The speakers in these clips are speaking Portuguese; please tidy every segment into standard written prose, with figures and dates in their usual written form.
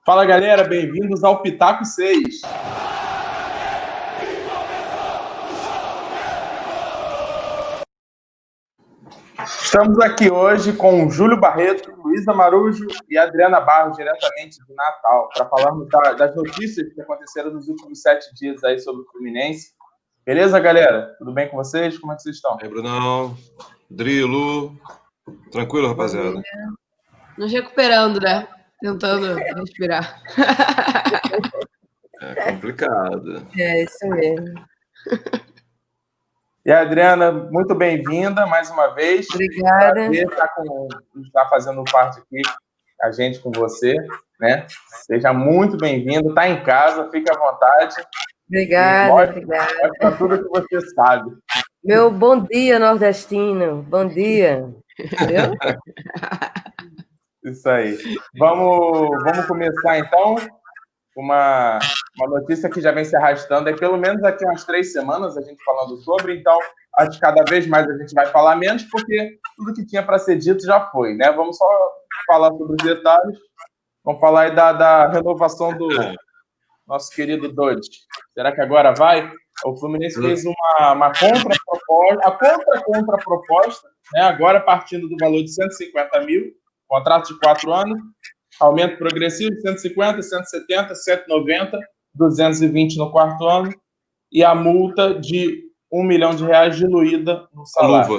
Fala, galera, bem-vindos ao Pitaco 6. Estamos aqui hoje com o Júlio Barreto, Luísa Marujo e Adriana Barros, diretamente do Natal, para falarmos das notícias que aconteceram nos últimos 7 dias aí sobre o Fluminense. Beleza, galera? Tudo bem com vocês? Como é que vocês estão? Aí, Brunão, Drilo, tranquilo, rapaziada? Nos recuperando, né? Tentando respirar. É complicado. É, isso mesmo. E a Adriana, muito bem-vinda mais uma vez. Obrigada. Prazer estar fazendo parte aqui, a gente com você, né? Seja muito bem-vindo, está em casa, fique à vontade. Obrigada. Mostra tudo que você sabe. Meu bom dia, nordestino. Bom dia. Entendeu? Isso aí. Vamos começar, então, uma notícia que já vem se arrastando. É pelo menos aqui umas 3 semanas a gente falando sobre, então acho que cada vez mais a gente vai falar menos, porque tudo que tinha para ser dito já foi, né? Vamos só falar sobre os detalhes. Vamos falar aí da renovação do nosso querido Dodge. Será que agora vai? O Fluminense fez uma contraproposta, a contraproposta, né? Agora partindo do valor de 150 mil, contrato de 4 anos, aumento progressivo, 150, 170, 190, 220 no quarto ano, e a multa de R$1 milhão diluída no salário.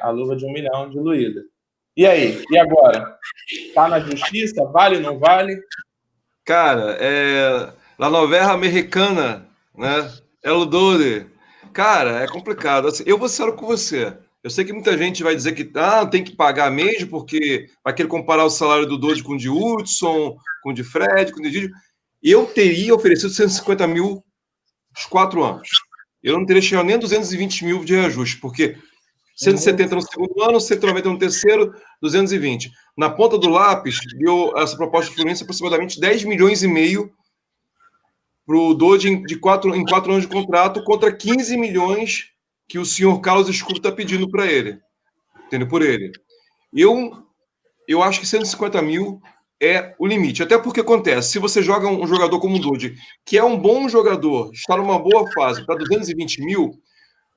A luva de R$1 milhão diluída. E aí? E agora? Tá na justiça? Vale ou não vale? Cara, La Novela Americana, né? El Dole. Cara, é complicado. Assim, eu vou ser sério com você. Eu sei que muita gente vai dizer que tem que pagar mesmo, porque vai querer comparar o salário do Dodge com o de Hudson, com o de Fred, com o de Didio. Eu teria oferecido 150 mil os 4 anos. Eu não teria chegado nem a 220 mil de reajuste, porque 170 no segundo ano, 190 no terceiro, 220. Na ponta do lápis, deu essa proposta de Fluminense aproximadamente 10 milhões e meio para o Dodge em 4 anos de contrato, contra 15 milhões que o senhor Carlos Escuro está pedindo para ele. Entendeu? Por ele. Eu acho que 150 mil é o limite. Até porque acontece, se você joga um jogador como o Dodge, que é um bom jogador, está numa boa fase, para 220 mil,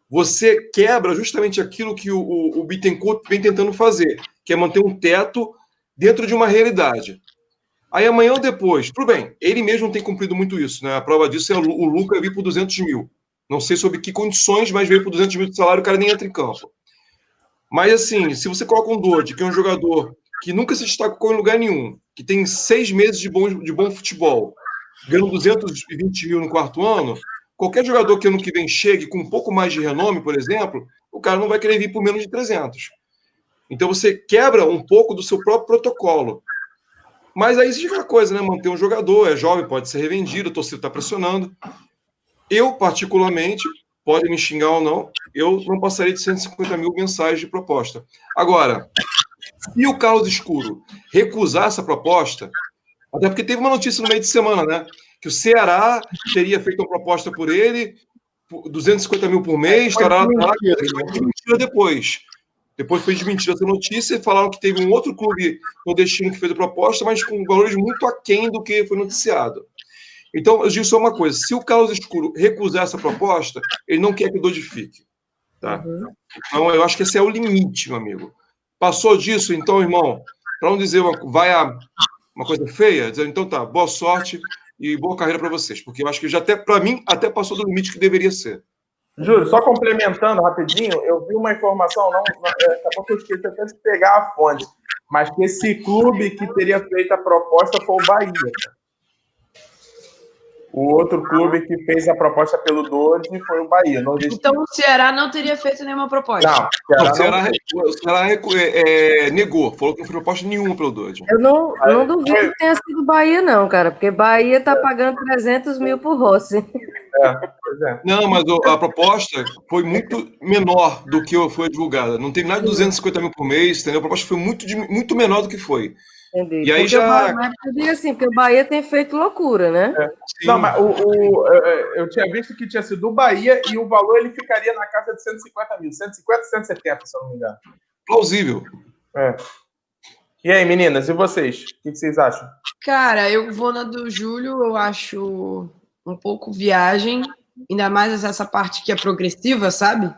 você quebra justamente aquilo que o Bittencourt vem tentando fazer, que é manter um teto dentro de uma realidade. Aí amanhã ou depois, tudo bem, ele mesmo tem cumprido muito isso, né? A prova disso é o Luca vir por 200 mil. Não sei sob que condições, mas veio por 200 mil de salário, o cara nem entra em campo. Mas assim, se você coloca um Dodge, que é um jogador que nunca se destacou em lugar nenhum, que tem 6 meses de bom futebol, ganhando 220 mil no quarto ano, qualquer jogador que ano que vem chegue com um pouco mais de renome, por exemplo, o cara não vai querer vir por menos de 300. Então você quebra um pouco do seu próprio protocolo. Mas aí existe aquela coisa, né? Manter um jogador, é jovem, pode ser revendido, a torcida está pressionando. Eu, particularmente, podem me xingar ou não, eu não passaria de 150 mil mensagens de proposta. Agora, se o Carlos Escuro recusar essa proposta, até porque teve uma notícia no meio de semana, né? Que o Ceará teria feito uma proposta por ele, 250 mil por mês, foi desmentida depois. Depois foi desmentida essa notícia e falaram que teve um outro clube nordestino que fez a proposta, mas com valores muito aquém do que foi noticiado. Então, eu digo só uma coisa: se o Carlos Escuro recusar essa proposta, ele não quer que o Dodge fique. Tá? Então, eu acho que esse é o limite, meu amigo. Passou disso, então, irmão, para não dizer uma coisa feia, dizer, então tá, boa sorte e boa carreira para vocês, porque eu acho que já até, para mim, até passou do limite que deveria ser. Júlio, só complementando rapidinho, eu vi uma informação, acabou que eu esqueci até de pegar a fonte, mas que esse clube que teria feito a proposta foi o Bahia. O outro clube que fez a proposta pelo Dodge foi o Bahia. Então o Ceará não teria feito nenhuma proposta? Não, o Ceará negou, falou que não foi proposta nenhuma pelo Dodge. Eu não duvido que tenha sido o Bahia, não, cara, porque Bahia está pagando 300 mil por Rossi. Pois é. Não, mas a proposta foi muito menor do que foi divulgada. Não teve nada de 250 mil por mês, entendeu? A proposta foi muito menor do que foi. Entendi. E aí porque eu digo assim, porque o Bahia tem feito loucura, né? Não, mas eu tinha visto que tinha sido o Bahia e o valor ele ficaria na casa de 150 mil. 150, 170, se eu não me engano. Plausível. E aí, meninas, e vocês? O que vocês acham? Cara, eu vou na do Júlio, eu acho um pouco viagem, ainda mais essa parte que é progressiva, sabe?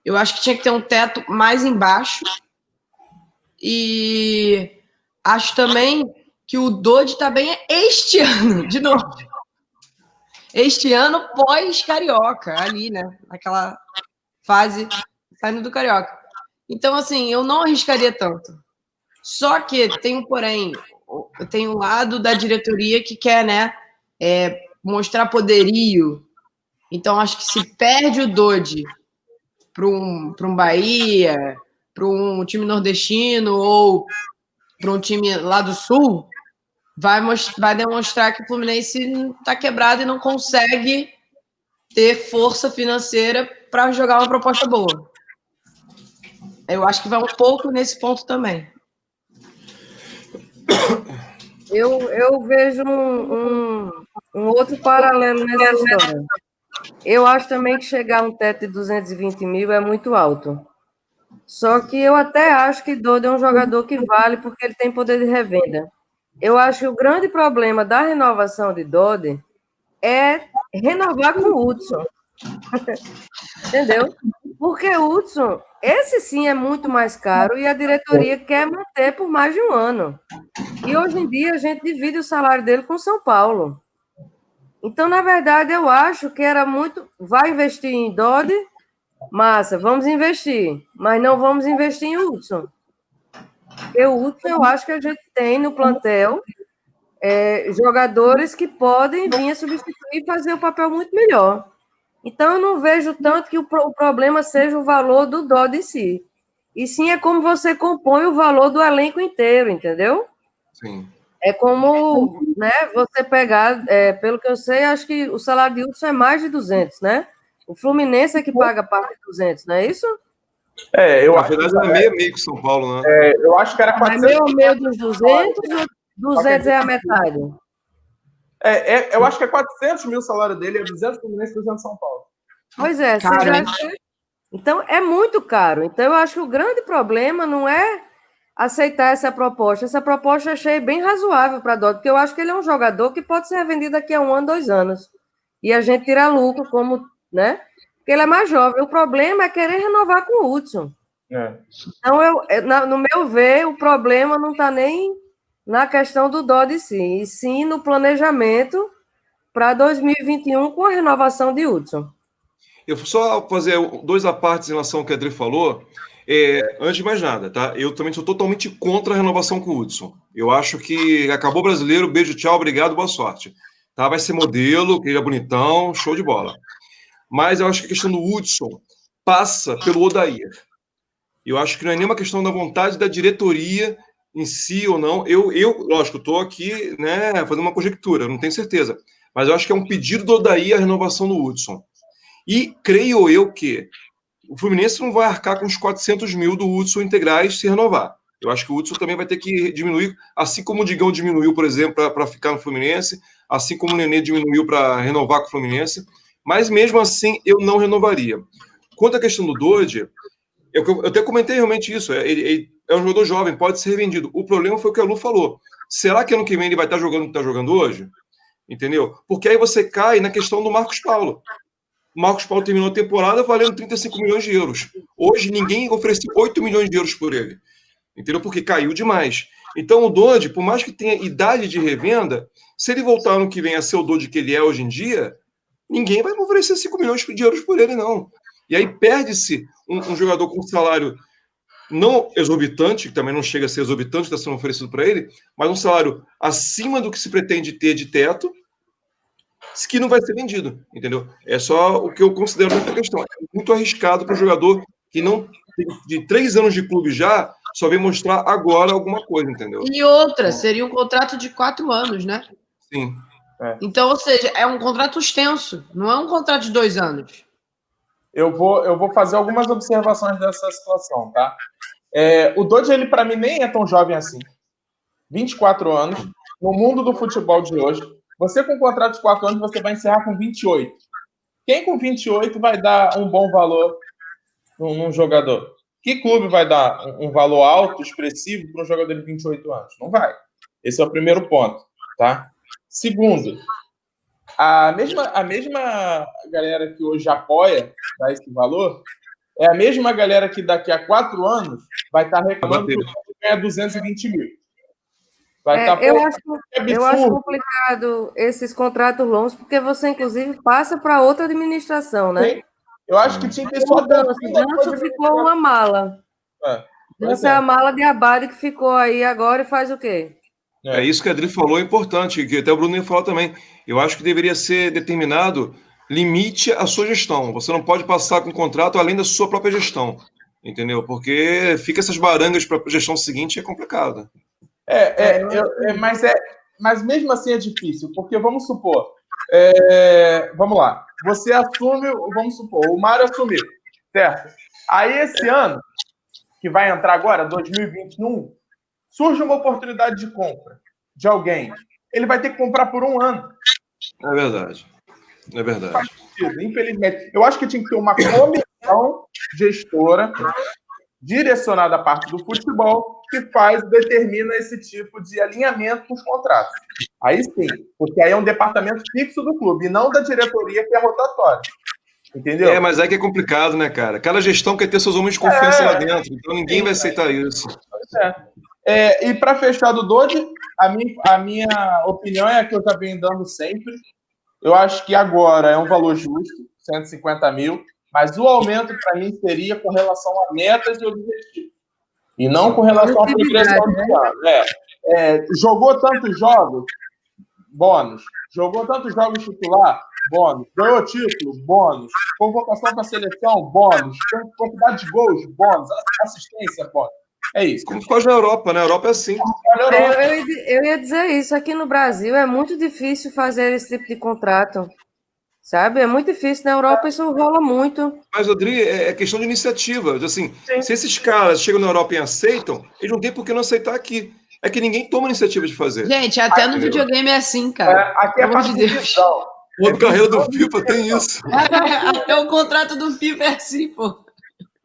Eu acho que tinha que ter um teto mais embaixo. E acho também que o Dodge tá bem este ano, de novo. Este ano pós-Carioca, ali, né? Naquela fase saindo do Carioca. Então, assim, eu não arriscaria tanto. Só que tem um porém, tem um lado da diretoria que quer, né, mostrar poderio. Então, acho que se perde o Dodge para um Bahia, para um time nordestino ou para um time lá do Sul, vai demonstrar que o Fluminense está quebrado e não consegue ter força financeira para jogar uma proposta boa. Eu acho que vai um pouco nesse ponto também. Eu vejo um outro paralelo nessa história. Eu acho também que chegar a um teto de 220 mil é muito alto. Só que eu até acho que Dodô é um jogador que vale porque ele tem poder de revenda. Eu acho que o grande problema da renovação de Dodô é renovar com o Hudson. Entendeu? Porque o Hudson, esse sim é muito mais caro e a diretoria quer manter por mais de um ano. E hoje em dia a gente divide o salário dele com o São Paulo. Então, na verdade, eu acho que era muito. Vai investir em Dodô? Massa, vamos investir. Mas não vamos investir em Hudson. Porque o Hudson, eu acho que a gente tem no plantel jogadores que podem vir a substituir e fazer um papel muito melhor. Então, eu não vejo tanto que o problema seja o valor do Dodô em si. E sim é como você compõe o valor do elenco inteiro, entendeu? Sim. É como, né, você pegar, pelo que eu sei, acho que o salário de Hudson é mais de 200, né? O Fluminense é que paga parte de 200, não é isso? Eu Na acho verdade, era meio com São Paulo, né? eu acho que era Mas 400. meio dos 200 ou 200 é a metade? Eu acho que é 400 mil o salário dele, é 200 Fluminense, 200 São Paulo. Pois é, Caro, você já... hein? Então é muito caro. Então eu acho que o grande problema não é aceitar essa proposta. Essa proposta eu achei bem razoável para Dodô, porque eu acho que ele é um jogador que pode ser vendido daqui a 1 ano, 2 anos. E a gente tira lucro, como, né? Porque ele é mais jovem. O problema é querer renovar com o Hudson. Então, no meu ver, o problema não está nem na questão do Dodô em si, e sim no planejamento para 2021 com a renovação de Hudson. Eu vou só fazer dois apartes em relação ao que a Adri falou. Antes de mais nada, tá? Eu também sou totalmente contra a renovação com o Hudson. Eu acho que acabou o brasileiro, beijo, tchau, obrigado, boa sorte. Tá? Vai ser modelo, que ele é bonitão, show de bola. Mas eu acho que a questão do Hudson passa pelo Odair. Eu acho que não é nenhuma questão da vontade da diretoria em si ou não. Lógico, estou aqui, né, fazendo uma conjectura, não tenho certeza. Mas eu acho que é um pedido do Odair a renovação do Hudson. E creio eu que o Fluminense não vai arcar com os 400 mil do Hudson integrais se renovar. Eu acho que o Hudson também vai ter que diminuir, assim como o Digão diminuiu, por exemplo, para ficar no Fluminense, assim como o Nenê diminuiu para renovar com o Fluminense. Mas mesmo assim, eu não renovaria. Quanto à questão do Dodge, eu até comentei realmente isso. Ele é um jogador jovem, pode ser vendido. O problema foi o que a Lu falou. Será que ano que vem ele vai estar jogando o que está jogando hoje? Entendeu? Porque aí você cai na questão do Marcos Paulo. O Marcos Paulo terminou a temporada valendo 35 milhões de euros. Hoje ninguém ofereceu 8 milhões de euros por ele. Entendeu? Porque caiu demais. Então o Dodge, por mais que tenha idade de revenda, se ele voltar ano que vem a ser o Dodge que ele é hoje em dia, ninguém vai oferecer 5 milhões de euros por ele, não. E aí perde-se um jogador com salário não exorbitante, que também não chega a ser exorbitante, está sendo oferecido para ele, mas um salário acima do que se pretende ter de teto, que não vai ser vendido, entendeu? É só o que eu considero nessa questão. É muito arriscado para o jogador que não tem de 3 anos de clube já, só vem mostrar agora alguma coisa, entendeu? E outra, seria um contrato de 4 anos, né? Sim. Então, ou seja, é um contrato extenso, não é um contrato de 2 anos. Eu vou fazer algumas observações dessa situação, tá? O Dodge, ele para mim nem é tão jovem assim. 24 anos, no mundo do futebol de hoje, você com um contrato de 4 anos, você vai encerrar com 28. Quem com 28 vai dar um bom valor num jogador? Que clube vai dar um valor alto, expressivo, para um jogador de 28 anos? Não vai. Esse é o primeiro ponto, tá? Segundo, a mesma galera que hoje apoia dar esse valor é a mesma galera que daqui a 4 anos vai estar reclamando que o clube ganha 220 mil. Eu acho complicado esses contratos longos, porque você, inclusive, passa para outra administração, né? Sim. Eu acho que tinha que ter só... Ganso ficou uma mala. Ganso é a mala de Abade que ficou aí agora e faz o quê? É isso que a Adri falou, é importante, que até o Bruno ia falar também. Eu acho que deveria ser determinado limite à sua gestão. Você não pode passar com contrato além da sua própria gestão, entendeu? Porque fica essas barangas para a gestão seguinte, é complicado. Mas mesmo assim é difícil, porque vamos supor, vamos lá, você assume, vamos supor, o Mário assumiu, certo? Aí esse ano, que vai entrar agora, 2021, surge uma oportunidade de compra de alguém, ele vai ter que comprar por 1 ano. É verdade. Faz sentido, infelizmente. Eu acho que tinha que ter uma comissão gestora direcionada à parte do futebol que determina esse tipo de alinhamento com os contratos. Aí sim, porque aí é um departamento fixo do clube e não da diretoria, que é rotatória. Entendeu? Mas é que é complicado, né, cara? Cada gestão quer ter seus homens de confiança lá dentro, então ninguém vai aceitar isso. E para fechar do Dodi, a minha opinião é a que eu já venho dando sempre. Eu acho que agora é um valor justo, 150 mil, mas o aumento para mim seria com relação a metas e objetivos. E não com relação à progressão do ano. Jogou tantos jogos, bônus. Jogou tantos jogos titular, bônus. Ganhou título, bônus. Convocação para a seleção, bônus. Quantidade de gols, bônus. Assistência, bônus. É isso. Como faz na Europa, né? A Europa é assim. Eu ia dizer isso. Aqui no Brasil é muito difícil fazer esse tipo de contrato. Sabe? É muito difícil. Na Europa isso rola muito. Mas, Adri, é questão de iniciativa. Assim, se esses caras chegam na Europa e aceitam, eles não têm por que não aceitar aqui. É que ninguém toma iniciativa de fazer. Gente, até no videogame é assim, cara. Aqui é parte de Deus. O carreira do FIFA tem isso. Até o contrato do FIFA é assim, pô.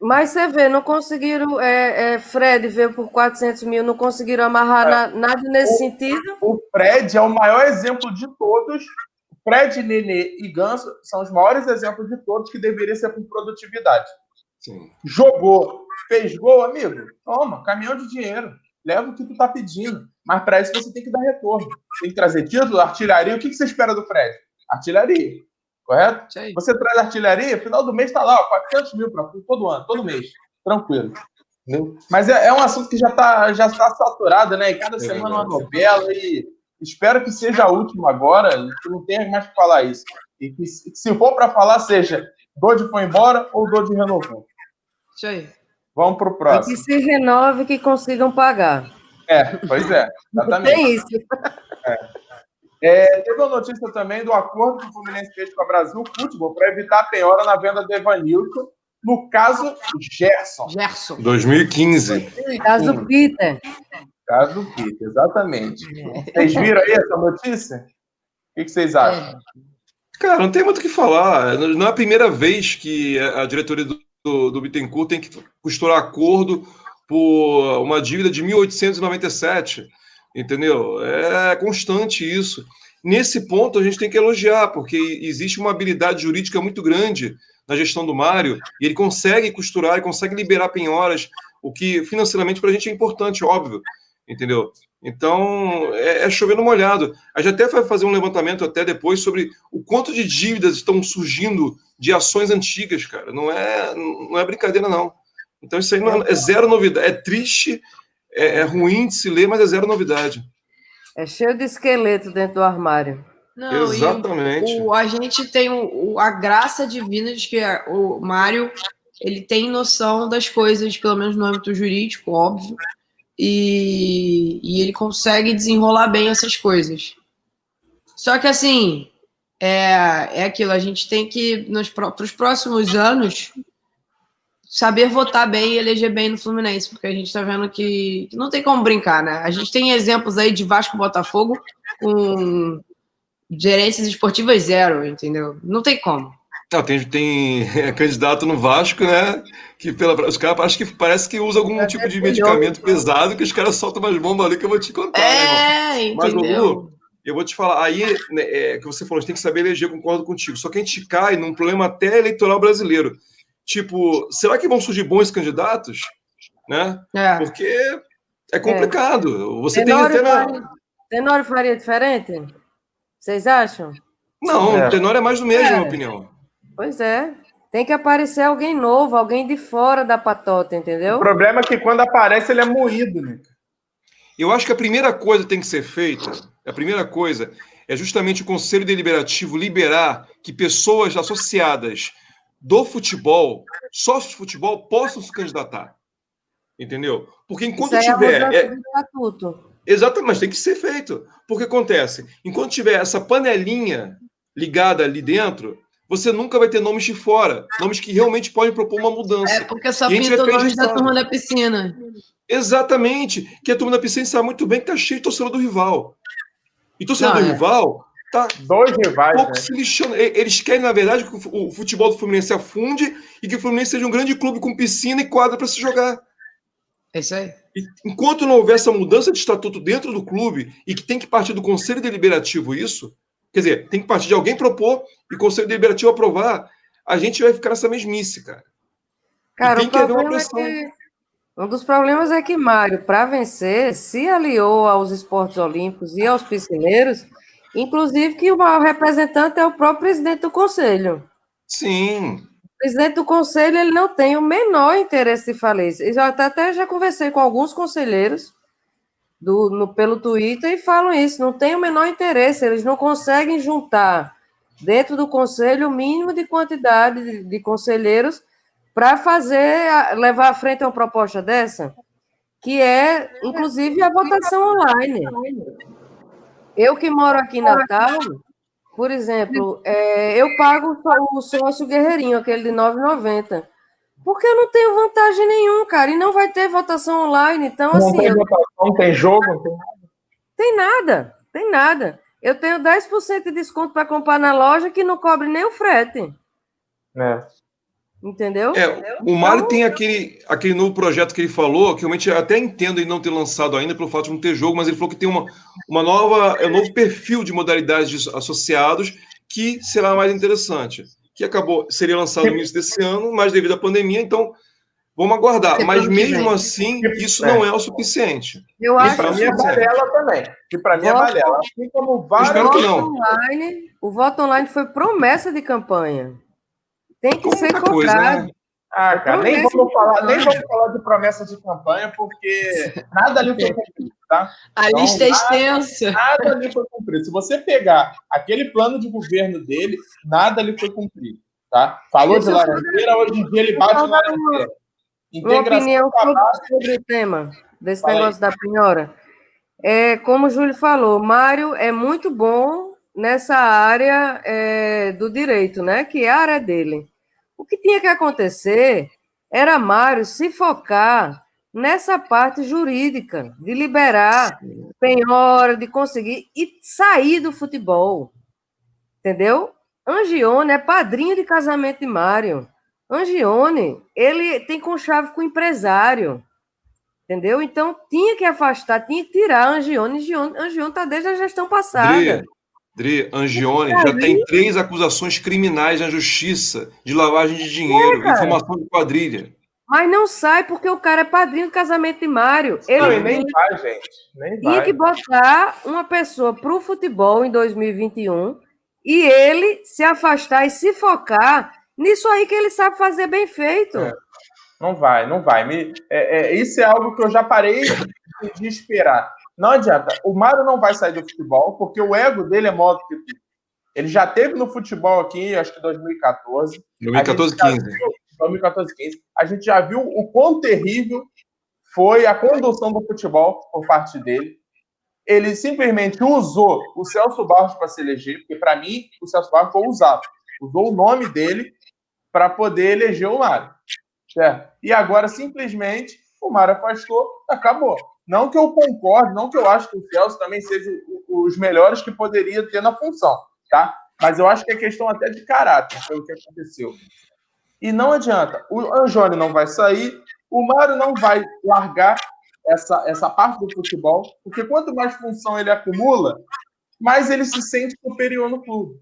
Mas você vê, não conseguiram. Fred veio por 400 mil, não conseguiram amarrar nada nesse sentido. O Fred é o maior exemplo de todos. Fred, Nenê e Ganso são os maiores exemplos de todos que deveria ser por produtividade. Sim. Jogou, fez gol, amigo. Toma, caminhão de dinheiro. Leva o que tu tá pedindo. Mas para isso você tem que dar retorno. Tem que trazer título, artilharia. O que você espera do Fred? Artilharia. Correto? Você traz artilharia, final do mês tá lá, 400 mil para todo ano, todo mês. Tranquilo. Entendeu? Mas é um assunto que já tá saturado, né? E cada semana uma novela e espero que seja a última agora, que não tenha mais que falar isso. E que se for para falar, seja Dodi foi embora ou Dodi renovou. Isso aí. Vamos pro próximo. E que se renove, que consigam pagar. Pois é, exatamente. Tem isso. Teve uma notícia também do acordo que o Fluminense fez com a Brasil Futebol para evitar a penhora na venda do Evanilton, no caso Gerson. 2015. Caso Peter. Caso Peter, exatamente. Vocês viram aí essa notícia? O que vocês acham? Cara, não tem muito o que falar. Não é a primeira vez que a diretoria do Bittencourt tem que costurar acordo por uma dívida de 1897, entendeu? É constante isso. Nesse ponto, a gente tem que elogiar, porque existe uma habilidade jurídica muito grande na gestão do Mário, e ele consegue costurar, ele consegue liberar penhoras, o que financeiramente para a gente é importante, óbvio, entendeu? Então, é chover no molhado. A gente até vai fazer um levantamento até depois sobre o quanto de dívidas estão surgindo de ações antigas, cara. Não é brincadeira, não. Então, isso aí é zero novidade. É triste, é ruim de se ler, mas é zero novidade. É cheio de esqueleto dentro do armário. Não, exatamente. A gente tem a graça divina de que o Mário ele tem noção das coisas, pelo menos no âmbito jurídico, óbvio, e ele consegue desenrolar bem essas coisas. Só que, assim, é aquilo, a gente tem que, para os próximos anos, saber votar bem e eleger bem no Fluminense, porque a gente está vendo que não tem como brincar, né? A gente tem exemplos aí de Vasco e Botafogo com gerências esportivas zero, entendeu? Não tem como. Não, tem candidato no Vasco, né? Que os caras acho que parece que usa algum tipo de medicamento pesado que os caras soltam umas bombas ali que eu vou te contar, né, irmão? Mas, Lu, eu vou te falar, aí né, que você falou, a gente tem que saber eleger, eu concordo contigo. Só que a gente cai num problema até eleitoral brasileiro. Tipo, será que vão surgir bons candidatos? Né? Porque é complicado. Você Tenório tem até Tenório faria diferente? Vocês acham? Não, o Tenório é mais do mesmo, na minha opinião. Pois é. Tem que aparecer alguém novo, alguém de fora da patota, entendeu? O problema é que quando aparece, ele é moído, né? Eu acho que a primeira coisa que tem que ser feita, a primeira coisa é justamente o Conselho Deliberativo liberar que pessoas associadas do futebol, sócios de futebol, possam se candidatar. Entendeu? Porque enquanto Isso tiver... É do estatuto. Exatamente, mas tem que ser feito. Porque acontece, enquanto tiver essa panelinha ligada ali dentro, você nunca vai ter nomes de fora, nomes que realmente podem propor uma mudança. Porque só pinta o nome da turma da piscina. Exatamente, que a turma da piscina sabe muito bem que tá cheio de torcedor do rival. E torcedor do rival tá dois rivais, pouco se lixando. Eles querem, na verdade, que o futebol do Fluminense afunde e que o Fluminense seja um grande clube com piscina e quadra para se jogar. É isso aí. Enquanto não houver essa mudança de estatuto dentro do clube e que tem que partir do Conselho Deliberativo isso, quer dizer, tem que partir de alguém propor e o Conselho Deliberativo aprovar, a gente vai ficar nessa mesmice, cara. Cara, e tem que haver uma pressão. Um dos problemas é que Mário, para vencer, se aliou aos esportes olímpicos e aos piscineiros, inclusive que o maior representante é o próprio presidente do conselho. Sim. O presidente do conselho ele não tem o menor interesse de falar isso. Eu até já conversei com alguns conselheiros pelo Twitter e falam isso, não tem o menor interesse, eles não conseguem juntar dentro do conselho o mínimo de quantidade de conselheiros para levar à frente uma proposta dessa, que é, inclusive, a votação online. Eu que moro aqui em Natal, por exemplo, eu pago o sócio guerreirinho, aquele de R$ 9,90, porque eu não tenho vantagem nenhuma, cara, e não vai ter votação online, então, não tem votação, não tem jogo, não tem nada. Tem nada. Eu tenho 10% de desconto para comprar na loja que não cobre nem o frete. Entendeu? O Mário tem aquele novo projeto que ele falou, que realmente até entendo ele não ter lançado ainda pelo fato de não ter jogo, mas ele falou que tem um novo perfil de modalidades de associados que será mais interessante. Que seria lançado no início desse ano, mas devido à pandemia, então vamos aguardar. Mas mesmo assim, isso não é o suficiente. Eu acho para mim é balela também. E para mim é balela. Assim como o voto online foi promessa de campanha. Tem que ser cobrado. Né? Cara, nem vamos falar de promessa de campanha, porque nada ali foi cumprido, tá? A lista é extensa. Nada ali foi cumprido. Se você pegar aquele plano de governo dele, nada ali foi cumprido, tá? Falou de laranjeira, hoje em dia ele bate em laranjeira. Uma opinião sobre o tema desse negócio da penhora. Como o Júlio falou, Mário é muito bom nessa área do direito, né? Que é a área dele. O que tinha que acontecer era Mário se focar nessa parte jurídica, de liberar penhora, de conseguir e sair do futebol. Entendeu? Angione é padrinho de casamento de Mário. Angione, ele tem conchave com o empresário. Entendeu? Então, tinha que afastar, tinha que tirar a Angione. Angione está desde a gestão passada. Angione já tem 3 acusações criminais na justiça de lavagem de dinheiro, informação de quadrilha. Mas não sai porque o cara é padrinho do casamento de Mário. Ele nem vai, gente. Nem tinha que botar uma pessoa para o futebol em 2021 e ele se afastar e se focar nisso aí que ele sabe fazer bem feito. Não vai. Isso é algo que eu já parei de esperar. Não adianta. O Mário não vai sair do futebol, porque o ego dele é maior do que tudo. Ele já teve no futebol aqui, acho que 2014. 2014-15. A gente já viu o quão terrível foi a condução do futebol por parte dele. Ele simplesmente usou o Celso Barros para se eleger, porque, para mim, o Celso Barros foi usado. Usou o nome dele para poder eleger o Mário. Certo? E agora, simplesmente, o Mário afastou, acabou. Não que eu concorde, não que eu acho que o Celso também seja os melhores que poderia ter na função, tá? Mas eu acho que é questão até de caráter, foi o que aconteceu. E não adianta. O Anjoni não vai sair, o Mário não vai largar essa parte do futebol, porque quanto mais função ele acumula, mais ele se sente superior no clube.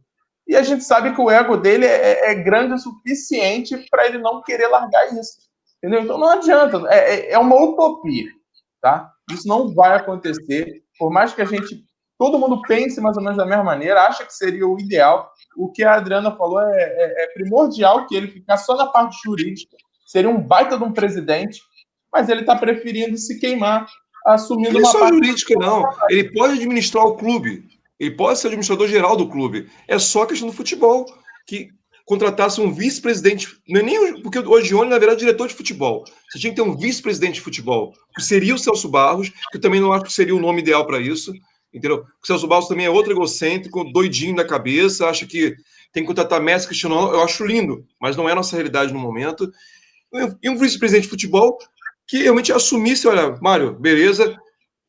E a gente sabe que o ego dele é grande o suficiente para ele não querer largar isso. Entendeu? Então não adianta. É uma utopia. Tá? Isso não vai acontecer. Por mais que todo mundo pense mais ou menos da mesma maneira, acha que seria o ideal. O que a Adriana falou é primordial que ele ficar só na parte jurídica. Seria um baita de um presidente, mas ele está preferindo se queimar, assumindo Não é uma só parte... jurídica, não. Ele pode administrar o clube. Ele pode ser administrador geral do clube. É só questão do futebol. Que contratasse um vice-presidente. Não é nem porque o Anjoni, na verdade, é diretor de futebol. Você tinha que ter um vice-presidente de futebol, que seria o Celso Barros, que eu também não acho que seria o nome ideal para isso. Entendeu? O Celso Barros também é outro egocêntrico, doidinho da cabeça, acha que tem que contratar Messi, Cristiano Ronaldo. Eu acho lindo, mas não é a nossa realidade no momento. E um vice-presidente de futebol que realmente assumisse, olha, Mário, beleza,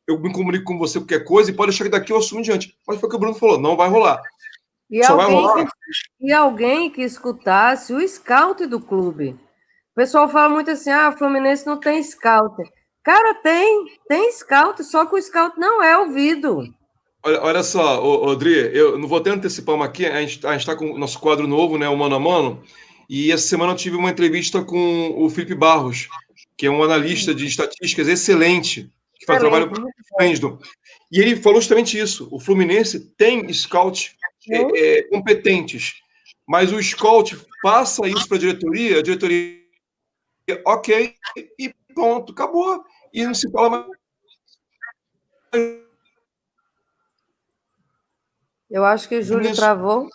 eu me comunico com você qualquer coisa e pode deixar que daqui eu assumo diante. Mas foi o que o Bruno falou, não vai rolar. Só vai rolar. E alguém que escutasse o scout do clube. O pessoal fala muito assim, o Fluminense não tem scout. Cara, tem scout, só que o scout não é ouvido. Olha só, Odri, eu não vou até antecipar uma aqui, a gente está com o nosso quadro novo, né, o Mano a Mano, e essa semana eu tive uma entrevista com o Felipe Barros, que é um analista de estatísticas excelente, que faz trabalho com o Fluminense. E ele falou justamente isso, o Fluminense tem scouts competentes, mas o scout passa isso para a diretoria ok, e pronto, acabou. E não se fala mais. Eu acho que o Júlio travou. O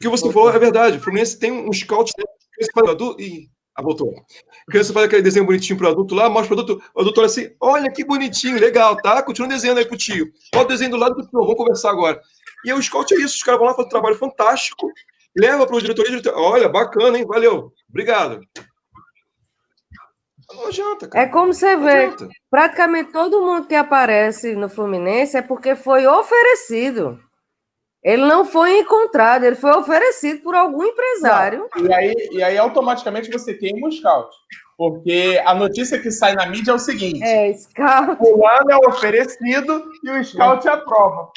que você falou é verdade. O Fluminense tem um scout e voltou. A criança faz aquele desenho bonitinho pro adulto lá, mostra pro adulto, o adulto olha assim, olha que bonitinho, legal, tá? Continua desenhando aí pro tio. Bota o desenho do lado do tio, vamos conversar agora. E o scout é isso, os caras vão lá fazer um trabalho fantástico, leva para o diretoria, olha, bacana, hein? Valeu, obrigado. Não adianta, cara. É como você vê, praticamente todo mundo que aparece no Fluminense é porque foi oferecido. Ele não foi encontrado, ele foi oferecido por algum empresário. Não, e aí automaticamente você queima o scout. Porque a notícia que sai na mídia é o seguinte: scout. O ano é oferecido e o scout aprova.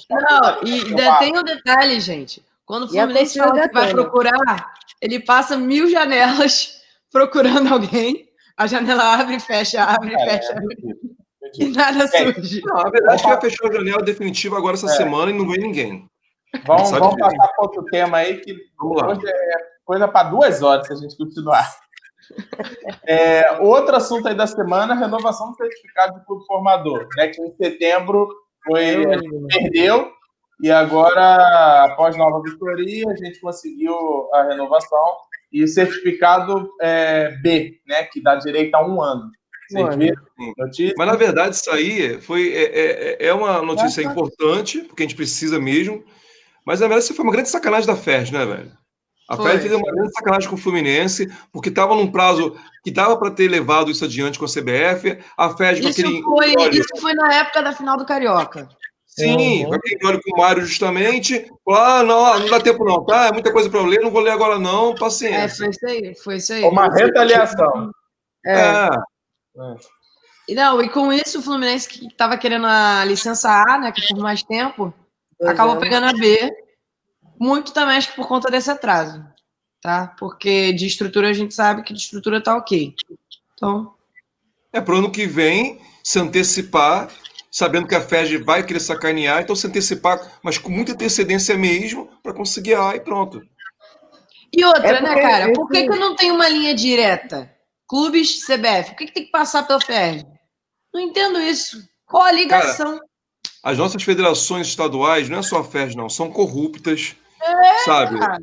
Não, e ainda tem um detalhe, gente. Quando o Fluminense fala que vai procurar, ele passa 1000 janelas procurando alguém. A janela abre e fecha, abre e fecha. E nada surge. Não, a verdade é que vai fechar a janela definitiva agora essa semana e não vem ninguém. Vamos passar para outro tema aí, que hoje é coisa para 2 horas se a gente continuar. Outro assunto aí da semana, renovação do certificado de clube formador, né, que em setembro a gente perdeu, e agora, após nova vistoria, a gente conseguiu a renovação, e o certificado B, né, que dá direito a 1 ano. Vocês viram? Notícia? Mas, na verdade, isso aí é uma notícia importante, porque a gente precisa mesmo, mas, na verdade, isso foi uma grande sacanagem da FERJ, né, velho? A FERJ fez uma grande sacanagem com o Fluminense, porque estava num prazo que dava para ter levado isso adiante com a CBF. A FERJ isso foi na época da final do Carioca. Sim, com aquele olho com o Mário, justamente. Não dá tempo não, tá? É muita coisa para eu ler, não vou ler agora não, paciência. Foi isso aí. Uma retaliação. Não, e com isso o Fluminense, que estava querendo a licença A, né, que por mais tempo, acabou pegando a B, muito também acho que por conta desse atraso, tá? Porque de estrutura a gente sabe que de estrutura tá ok. Então... pro ano que vem, se antecipar, sabendo que a FERJ vai querer sacanear, então se antecipar, mas com muita antecedência mesmo, para conseguir a A e pronto. E outra, né, cara? Por que não tem uma linha direta? Clubes CBF, por que tem que passar pela FERJ? Não entendo isso. Qual a ligação? Cara, as nossas federações estaduais, não é só a FERJ, não, são corruptas, sabe? Cara.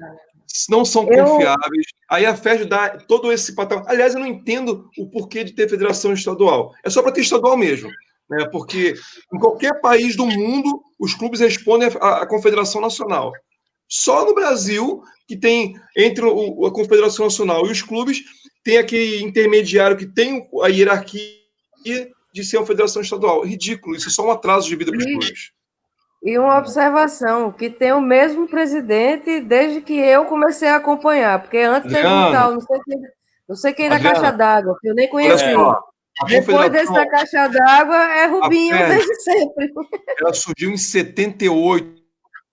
Não são confiáveis. Aí a FERJ dá todo esse patamar. Aliás, eu não entendo o porquê de ter federação estadual. É só para ter estadual mesmo. Né? Porque em qualquer país do mundo, os clubes respondem à Confederação Nacional. Só no Brasil, que tem, entre a Confederação Nacional e os clubes, tem aquele intermediário que tem a hierarquia de ser uma federação estadual. Ridículo, isso é só um atraso de vida para os clubes. E uma observação, que tem o mesmo presidente desde que eu comecei a acompanhar, porque antes teve um tal, não sei quem da Adriano, Caixa d'Água, que eu nem olha conheci. só, a Depois desse da confederação, Caixa d'Água, é Rubinho FED, desde sempre. ela surgiu em 78,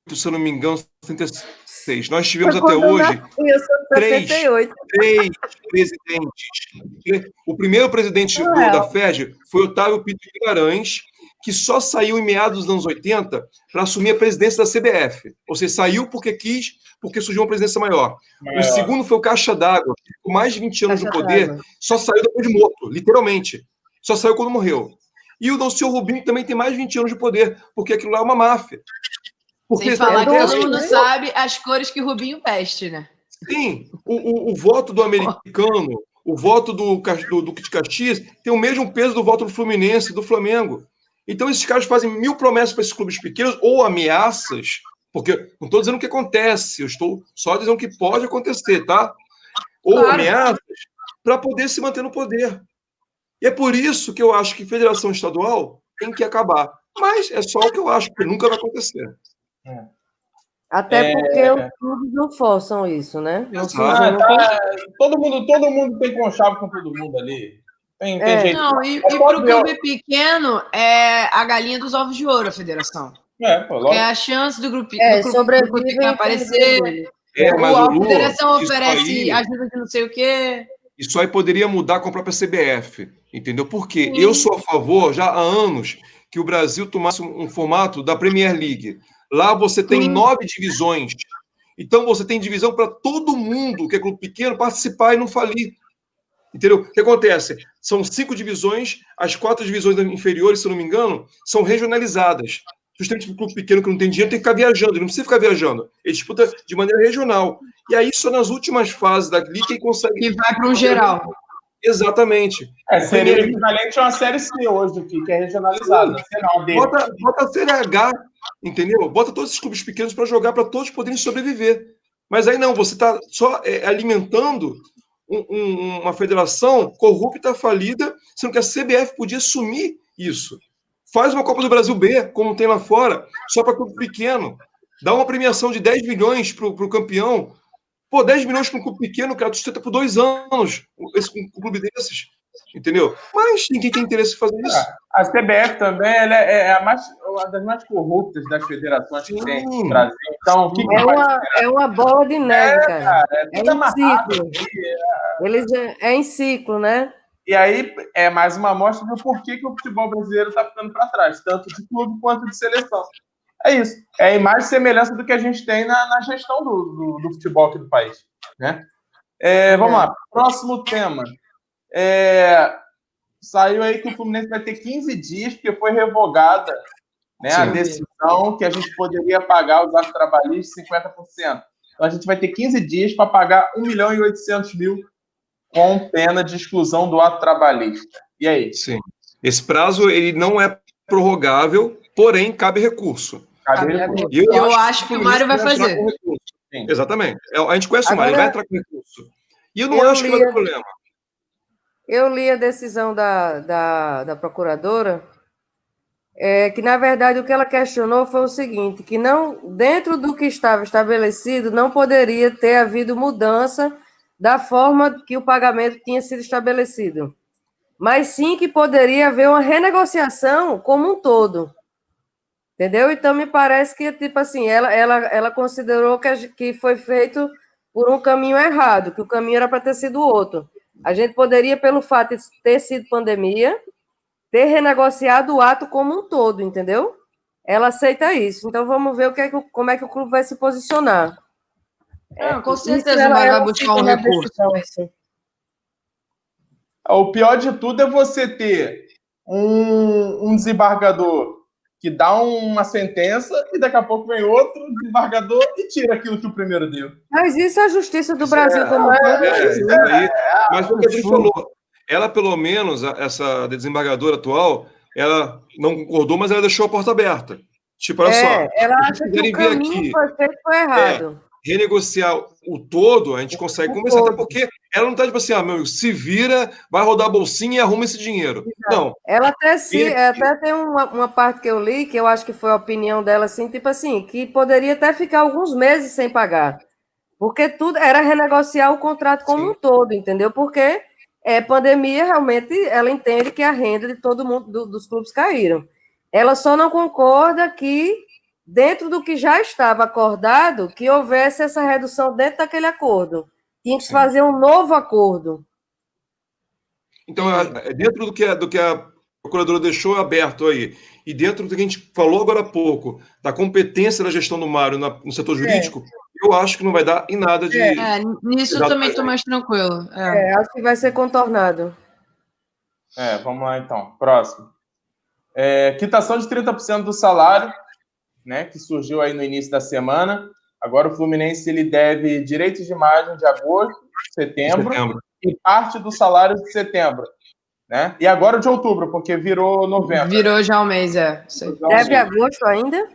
se eu não me engano, 76. Nós tivemos Foi até quando eu hoje nasci, eu sou de três 78. presidentes. O primeiro presidente da FED foi Otávio Pinto Guimarães, que só saiu em meados dos anos 80 para assumir a presidência da CBF. Ou seja, saiu porque quis, porque surgiu uma presidência maior. O segundo foi o Caixa d'Água, com mais de 20 anos no poder, só saiu depois de morto, literalmente. Só saiu quando morreu. E o senhor Rubinho também tem mais de 20 anos de poder, porque aquilo lá é uma máfia. Porque sem falar que todo mundo sabe as cores que Rubinho veste, né? Sim, o voto do americano, o voto do Duque de Caxias tem o mesmo peso do voto do Fluminense, do Flamengo. Então esses caras fazem 1000 promessas para esses clubes pequenos ou ameaças, porque não estou dizendo o que acontece, eu estou só dizendo o que pode acontecer, tá? Ou ameaças para poder se manter no poder. E é por isso que eu acho que federação estadual tem que acabar. Mas é só o que eu acho, porque nunca vai acontecer. Até porque os clubes não forçam isso, né? Não todo mundo tem conchavo com todo mundo ali. Tem jeito. Não, e para o clube pequeno é a galinha dos ovos de ouro, a federação. Porque é a chance do grupo pequeno aparecer. Mas a federação oferece ajuda de não sei o quê. Isso aí poderia mudar com a própria CBF, entendeu? Porque eu sou a favor, já há anos, que o Brasil tomasse um formato da Premier League. Lá você tem 9 divisões. Então você tem divisão para todo mundo que é clube pequeno participar e não falir. Entendeu? O que acontece? São 5 divisões, as 4 divisões inferiores, se eu não me engano, são regionalizadas. Justamente para o clube pequeno que não tem dinheiro tem que ficar viajando, ele não precisa ficar viajando. Ele disputa de maneira regional. E aí, só nas últimas fases da liga que consegue. Que vai para um geral. Exatamente. Seria o equivalente a uma Série C hoje aqui, que é regionalizada. Bota a Série H, entendeu? Bota todos esses clubes pequenos para jogar, para todos poderem sobreviver. Mas aí não, você está só alimentando uma federação corrupta, falida, sendo que a CBF podia assumir isso. Faz uma Copa do Brasil B, como tem lá fora, só para clube pequeno. Dá uma premiação de 10 milhões para o campeão. Pô, 10 milhões para um clube pequeno, cara, tu sustenta por 2 anos um clube desses. Entendeu? Mas ninguém tem interesse em fazer isso. A CBF também é uma das mais corruptas das federações que tem no Brasil. Então, o que é uma bola de neve, cara. É em ciclo. É em ciclo, né? E aí é mais uma amostra do porquê que o futebol brasileiro está ficando para trás, tanto de clube quanto de seleção. É isso. É a imagem e semelhança do que a gente tem na gestão do futebol aqui do país. Né? Vamos lá. Próximo tema. Saiu aí que o Fluminense vai ter 15 dias, porque foi revogada, né, a decisão que a gente poderia pagar os atos trabalhistas 50%. Então, a gente vai ter 15 dias para pagar 1.800.000 com pena de exclusão do ato trabalhista. E aí? Sim. Esse prazo ele não é prorrogável, porém cabe recurso. Eu acho que o Mário vai fazer. Exatamente. A gente conhece o Mário, ele vai entrar com recurso. E eu não acho que vai ter problema. Eu li a decisão da procuradora, que, na verdade, o que ela questionou foi o seguinte, que não, dentro do que estava estabelecido, não poderia ter havido mudança da forma que o pagamento tinha sido estabelecido, mas sim que poderia haver uma renegociação como um todo. Entendeu? Então, me parece que, tipo assim, ela considerou que foi feito por um caminho errado, que o caminho era para ter sido outro. A gente poderia, pelo fato de ter sido pandemia, ter renegociado o ato como um todo, entendeu? Ela aceita isso. Então, vamos ver como é que o clube vai se posicionar. Com certeza vai buscar um recurso. O pior de tudo é você ter um desembargador que dá uma sentença e daqui a pouco vem outro desembargador e tira aquilo que o primeiro deu. Mas isso é a justiça do Brasil como Mas o que a gente falou, ela pelo menos, essa desembargadora atual, ela não concordou, mas ela deixou a porta aberta. Tipo, olha só. Ela acha que o caminho foi feito foi errado. Renegociar o todo, a gente consegue conversar, até porque Ela não está tipo assim, meu amigo, se vira, vai rodar a bolsinha e arruma esse dinheiro. Não. Ela até tem uma parte que eu li, que eu acho que foi a opinião dela, assim, tipo assim, que poderia até ficar alguns meses sem pagar. Porque tudo era renegociar o contrato como um todo, entendeu? Porque pandemia, realmente, ela entende que a renda de todo mundo, dos clubes caíram. Ela só não concorda que, dentro do que já estava acordado, que houvesse essa redução dentro daquele acordo. Tinha que se fazer um novo acordo. Então, dentro do que a procuradora deixou aberto aí, e dentro do que a gente falou agora há pouco, da competência da gestão do Mário no setor jurídico, eu acho que não vai dar em nada de... Nisso eu também estou mais tranquilo. Acho que vai ser contornado. Vamos lá, então. Próximo. Quitação de 30% do salário, né, que surgiu aí no início da semana. Agora o Fluminense ele deve direitos de imagem de agosto, setembro. E parte do salário de setembro, né? E agora de outubro, porque virou novembro. Virou já um mês, Deve agosto ainda?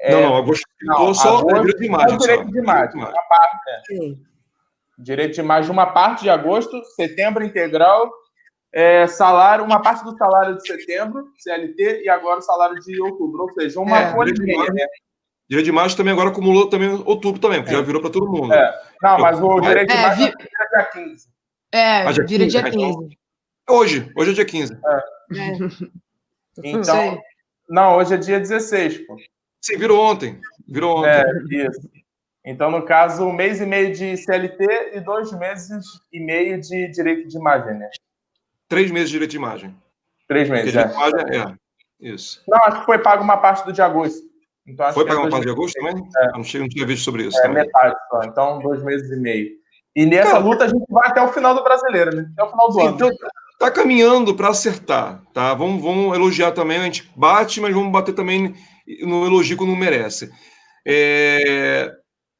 Não, agosto ficou só direito de imagem. Direito de imagem, uma parte, direito de imagem, uma parte de agosto, setembro integral, salário, uma parte do salário de setembro, CLT, e agora o salário de outubro, ou seja, uma folha e meia, né? Direito de imagem também agora acumulou também outubro também, porque já virou para todo mundo. Não, mas o direito de imagem vira dia 15. Vira dia 15. Hoje é dia 15. Então, não, hoje é dia 16, pô. Sim, virou ontem. Isso. Então, no caso, 1 mês e meio de CLT e 2 meses e meio de direito de imagem, né? 3 meses de direito de imagem. 3 meses, direito de imagem, isso. Não, acho que foi pago uma parte do de agosto. Então, acho foi que pago uma parte de agosto também? Não tinha visto sobre isso. Metade só. Então, 2 meses e meio. E nessa luta a gente vai até o final do Brasileiro, né? Até o final do ano. Então, tá caminhando para acertar, tá? Vamos elogiar também, a gente bate, mas vamos bater também no elogio quando merece.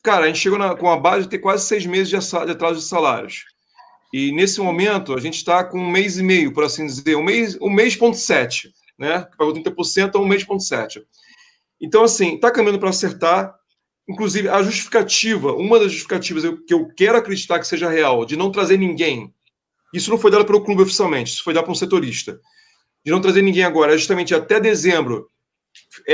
Cara, a gente chegou com a base de ter quase 6 meses de atraso de salários. E nesse momento, a gente está com 1 mês e meio, por assim dizer, 1 mês, ponto 7, né? Que pagou 30%, é 1 mês, ponto 7. Então, assim, está caminhando para acertar. Inclusive, a justificativa, uma das justificativas que eu quero acreditar que seja real, de não trazer ninguém, isso não foi dado pelo clube oficialmente, isso foi dado por um setorista, de não trazer ninguém agora, é justamente até dezembro,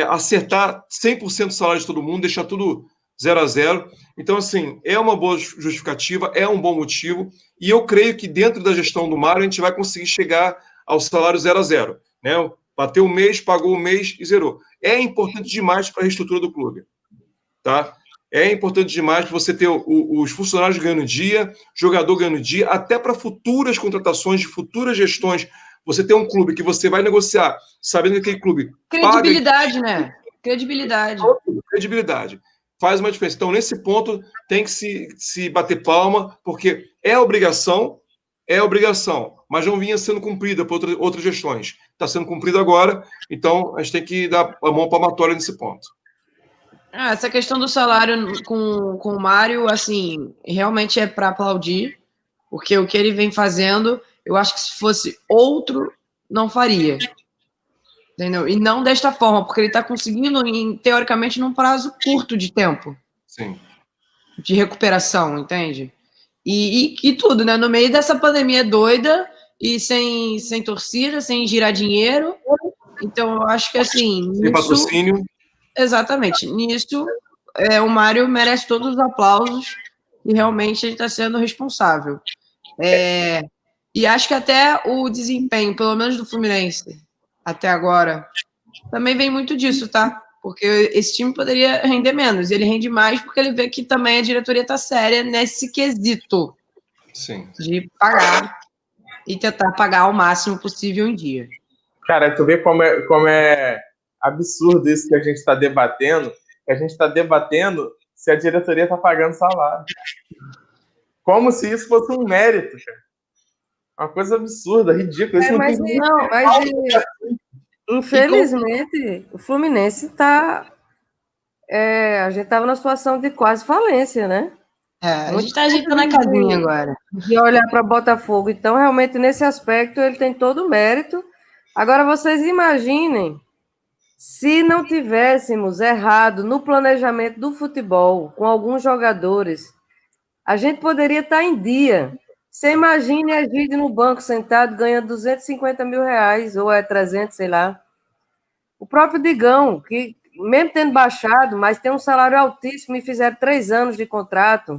acertar 100% do salário de todo mundo, deixar tudo 0-0. Então, assim, é uma boa justificativa, é um bom motivo, e eu creio que dentro da gestão do Mário a gente vai conseguir chegar ao salário 0-0, né? Bateu 1 mês, pagou 1 mês e zerou. É importante demais para a reestrutura do clube, tá? É importante demais para você ter os funcionários ganhando dia, jogador ganhando dia, até para futuras contratações de futuras gestões. Você ter um clube que você vai negociar, sabendo que aquele clube credibilidade, paga... né? Credibilidade. Faz uma diferença. Então, nesse ponto, tem que se bater palma, porque é obrigação, mas não vinha sendo cumprida por outras gestões. Está sendo cumprida agora, então a gente tem que dar a mão palmatória nesse ponto. Essa questão do salário com o Mário, assim, realmente é para aplaudir, porque o que ele vem fazendo, eu acho que se fosse outro, não faria. Entendeu? E não desta forma, porque ele está conseguindo, teoricamente, num prazo curto de tempo. Sim. De recuperação, entende? E tudo, né? No meio dessa pandemia doida e sem torcida, sem girar dinheiro. Então, eu acho que, assim... Sem patrocínio. Exatamente. Nisso, o Mário merece todos os aplausos e realmente ele está sendo responsável. E acho que até o desempenho, pelo menos do Fluminense, até agora, também vem muito disso, tá? Porque esse time poderia render menos. Ele rende mais porque ele vê que também a diretoria está séria nesse quesito. Sim. De pagar e tentar pagar o máximo possível em dia. Cara, tu vê como é absurdo isso que a gente está debatendo. A gente está debatendo se a diretoria está pagando salário. Como se isso fosse um mérito, cara. Uma coisa absurda, ridícula. Isso mas infelizmente, o Fluminense está... a gente estava numa situação de quase falência, né? A gente está ajeitando a casinha agora. De olhar para Botafogo. Então, realmente, nesse aspecto, ele tem todo o mérito. Agora, vocês imaginem se não tivéssemos errado no planejamento do futebol com alguns jogadores, a gente poderia estar em dia. Você imagine a gente no banco sentado ganhando 250 mil reais, ou é 300, sei lá. O próprio Digão, que mesmo tendo baixado, mas tem um salário altíssimo e fizeram 3 anos de contrato.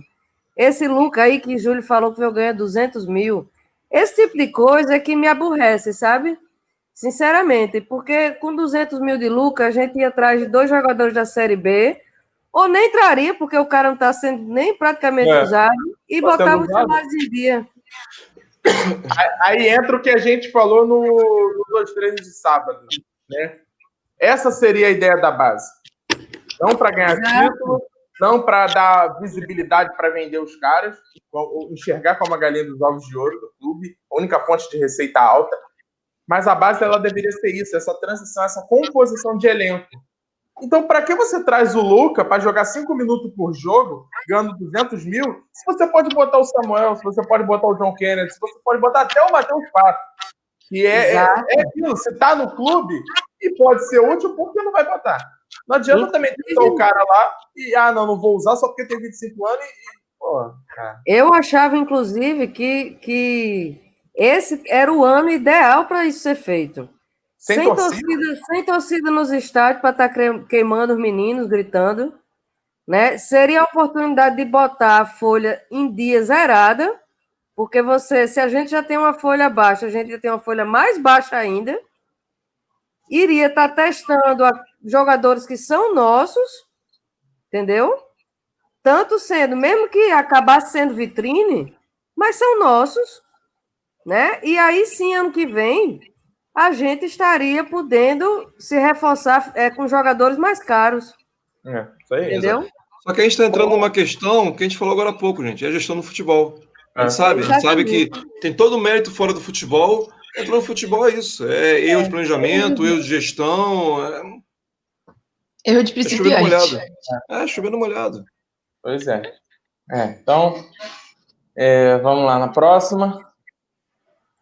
Esse Luca aí que o Júlio falou que eu ganho 200 mil. Esse tipo de coisa é que me aborrece, sabe? Sinceramente, porque com 200 mil de Luca, a gente ia atrás de 2 jogadores da Série B, ou nem traria, porque o cara não está sendo nem praticamente usado, e Tá sendo botava os usado? salários em dia. Aí entra o que a gente falou no 2 treinos de sábado, né? Essa seria a ideia da base. Não para ganhar título, não para dar visibilidade para vender os caras, enxergar como a galinha dos ovos de ouro do clube, a única fonte de receita alta. Mas a base ela deveria ser isso, essa transição, essa composição de elenco. Então, para que você traz o Luca para jogar 5 minutos por jogo, ganhando 200 mil, se você pode botar o Samuel, se você pode botar o John Kennedy, se você pode botar até o Matheus Pato, que é aquilo, você está no clube e pode ser útil, por que não vai botar? Não adianta também ter o cara lá e, não vou usar só porque tem 25 anos pô, cara. Eu achava, inclusive, que esse era o ano ideal para isso ser feito. Sem torcida nos estádios para estar queimando os meninos, gritando, né? Seria a oportunidade de botar a folha em dia zerada, porque se a gente já tem uma folha baixa, a gente já tem uma folha mais baixa ainda, iria estar testando jogadores que são nossos, entendeu? Tanto sendo, mesmo que acabasse sendo vitrine, mas são nossos, né? E aí sim, ano que vem, a gente estaria podendo se reforçar com jogadores mais caros. Isso aí. Entendeu? Exato. Só que a gente está entrando numa questão que a gente falou agora há pouco, gente, é a gestão do futebol. A gente sabe que tem todo o mérito fora do futebol, entrou no futebol é isso, erro de planejamento, erro de gestão, erro de principiante. Chovendo molhado. Pois é. Então, vamos lá na próxima.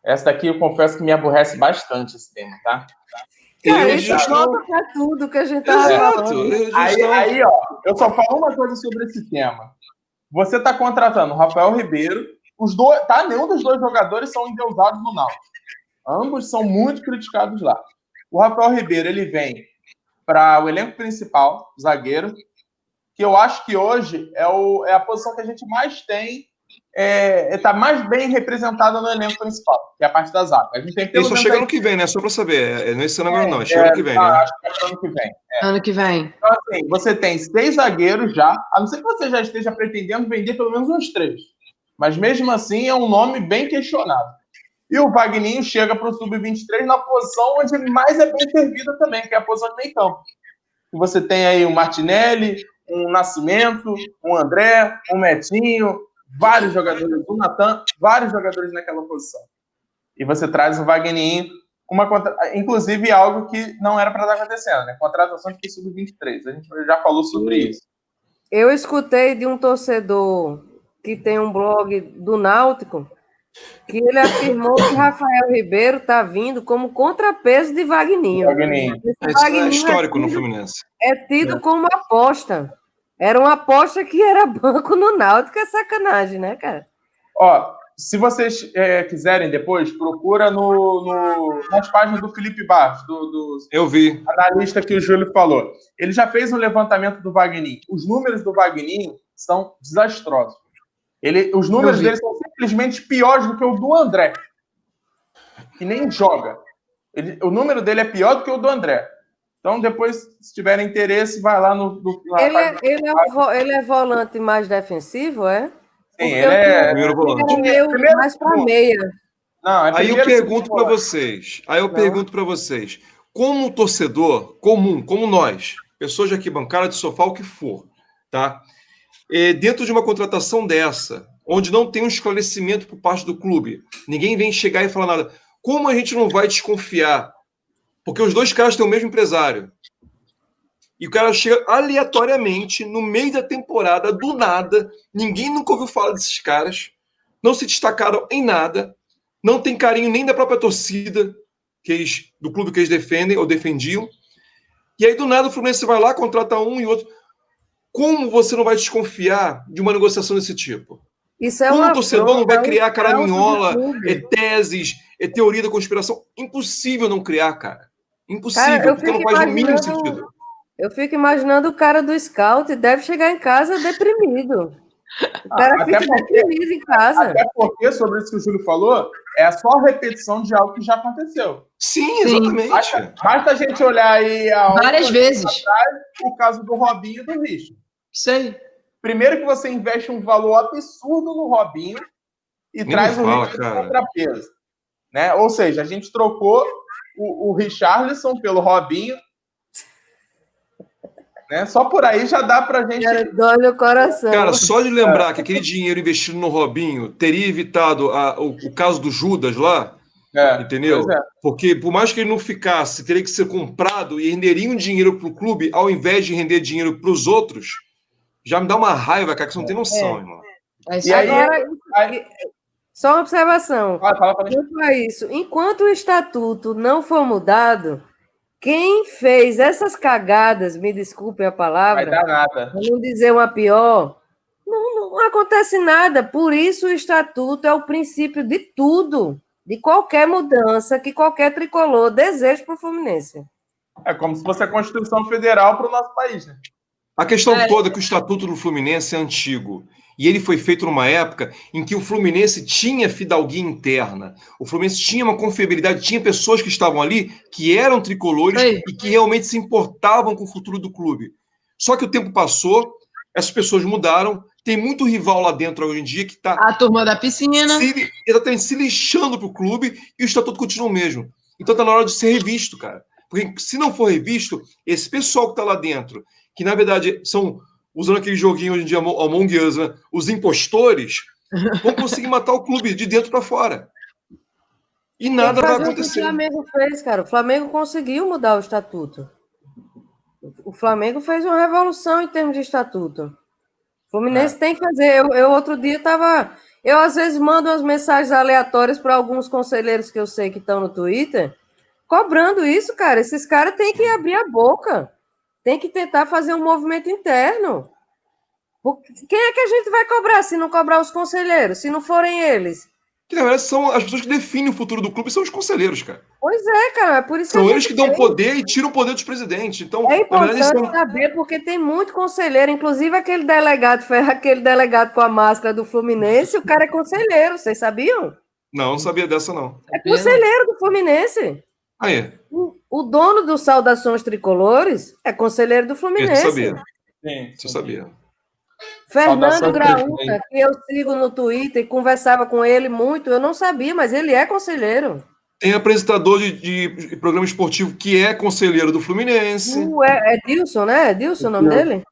Essa daqui eu confesso que me aborrece bastante esse tema, tá? Cara, isso nota pra tudo que a gente tá falando. Aí, ó, eu só falo uma coisa sobre esse tema. Você tá contratando o Rafael Ribeiro, nenhum dos dois jogadores são endeusados no Náutico. Ambos são muito criticados lá. O Rafael Ribeiro, ele vem para o elenco principal, zagueiro, que eu acho que hoje é a posição que a gente mais tem, está mais bem representada no elenco principal, que é a parte da zaga. A gente tem Ele só chega ano que vem, né? Só para saber. Não é esse ano agora, não. Chega ano que vem, né? Acho que é ano que vem. Ano que vem. Então, assim, você tem 6 zagueiros já, a não ser que você já esteja pretendendo vender pelo menos uns 3. Mas mesmo assim, é um nome bem questionado. E o Vagninho chega para o Sub-23 na posição onde mais é bem servida também, que é a posição de meio campo. E você tem aí o Martinelli, um Nascimento, um André, um Metinho, vários jogadores, o Natan, vários jogadores naquela posição. E você traz o Vagninho, inclusive algo que não era para estar acontecendo, né? Contratação de Sub-23. A gente já falou sobre isso. Eu escutei de um torcedor que tem um blog do Náutico, que ele afirmou que Rafael Ribeiro está vindo como contrapeso de Vagninho. É histórico no Fluminense. É tido como uma aposta. Era uma aposta que era banco no Náutico, é sacanagem, né, cara? Ó, se vocês quiserem depois, procura nas páginas do Felipe Barros, eu vi. Analista que o Júlio falou. Ele já fez um levantamento do Vagninho. Os números do Vagninho são desastrosos. Os números dele são simplesmente piores do que o do André, que nem joga. O número dele é pior do que o do André. Então, depois, se tiverem interesse, vai lá Ele é volante mais defensivo, é? Sim, ele é primeiro volante. Mais para meia. Não, aí eu pergunto para vocês. Como um torcedor comum, como nós, pessoas de arquibancada, de sofá, o que for, tá? Dentro de uma contratação dessa, onde não tem um esclarecimento por parte do clube, ninguém vem chegar e falar nada, como a gente não vai desconfiar? Porque os dois caras têm o mesmo empresário. E o cara chega aleatoriamente, no meio da temporada, do nada, ninguém nunca ouviu falar desses caras, não se destacaram em nada, não tem carinho nem da própria torcida do clube que eles defendem ou defendiam. E aí, do nada, o Fluminense vai lá, contrata um e outro. Como você não vai desconfiar de uma negociação desse tipo? Isso é Um uma torcedor não vai criar caraminhola, clube. teses, teoria da conspiração. Impossível não criar, cara. Cara, Impossível, eu porque não fico faz no mínimo imaginando, sentido. eu fico imaginando o cara do scout deve chegar em casa deprimido. O cara Até fica porque, deprimido em casa. sobre isso que o Júlio falou, é só repetição de algo que já aconteceu. Sim, exatamente. Basta a gente olhar aí Várias vezes. atrás o caso do Robinho e do Richard. Isso aí. Primeiro que você investe um valor absurdo no Robinho e Nem traz me o fala, Richard cara. contrapeso. Né? Ou seja, a gente trocou o Richarlison pelo Robinho. Né? Só por aí já dá pra gente... Cara, dói no coração. Cara, só de lembrar que aquele dinheiro investido no Robinho teria evitado o caso do Judas lá, entendeu? Pois é. Porque por mais que ele não ficasse, teria que ser comprado e renderia um dinheiro para o clube, ao invés de render dinheiro para os outros, já me dá uma raiva, cara, que você não tem noção, irmão. E aí, Agora, só uma observação. Fala pra mim. Quanto a isso, enquanto o estatuto não for mudado, quem fez essas cagadas, me desculpem a Vai palavra, dar nada. para não dizer uma pior, não acontece nada. Por isso o estatuto é o princípio de tudo, de qualquer mudança que qualquer tricolor deseja para o Fluminense. É como se fosse a Constituição Federal para o nosso país, né? A questão toda é que o Estatuto do Fluminense é antigo. E ele foi feito numa época em que o Fluminense tinha fidalguia interna. O Fluminense tinha uma confiabilidade, tinha pessoas que estavam ali que eram tricolores e que realmente se importavam com o futuro do clube. Só que o tempo passou, essas pessoas mudaram, tem muito rival lá dentro hoje em dia que está... A turma da piscina. Exatamente, se lixando para o clube e o Estatuto continua o mesmo. Então está na hora de ser revisto, cara. Porque se não for revisto, esse pessoal que está lá dentro, que na verdade são, usando aquele joguinho hoje em dia, Among Us, né? Os impostores, vão conseguir matar o clube de dentro para fora. E nada vai acontecer. O Flamengo fez, cara. O Flamengo conseguiu mudar o estatuto. O Flamengo fez uma revolução em termos de estatuto. O Fluminense tem que fazer. Eu outro dia estava... Eu, às vezes, mando umas mensagens aleatórias para alguns conselheiros que eu sei que estão no Twitter, cobrando isso, cara. Esses caras têm que abrir a boca. Tem que tentar fazer um movimento interno. Quem é que a gente vai cobrar se não cobrar os conselheiros, se não forem eles? Que na verdade são as pessoas que definem o futuro do clube, são os conselheiros, cara. Pois é, cara. É por isso são eles que dão poder e tiram o poder dos presidentes. Então, é importante na verdade, saber, porque tem muito conselheiro, inclusive aquele delegado com a máscara do Fluminense, o cara é conselheiro, vocês sabiam? Não sabia dessa, não. É conselheiro do Fluminense. Aí. O dono do Saudações Tricolores é conselheiro do Fluminense. Eu sabia. Sim, eu sabia. Fernando Graúta, que eu sigo no Twitter e conversava com ele muito, eu não sabia, mas ele é conselheiro. Tem apresentador de programa esportivo que é conselheiro do Fluminense. É Dilson, né? É Dilson o nome dele?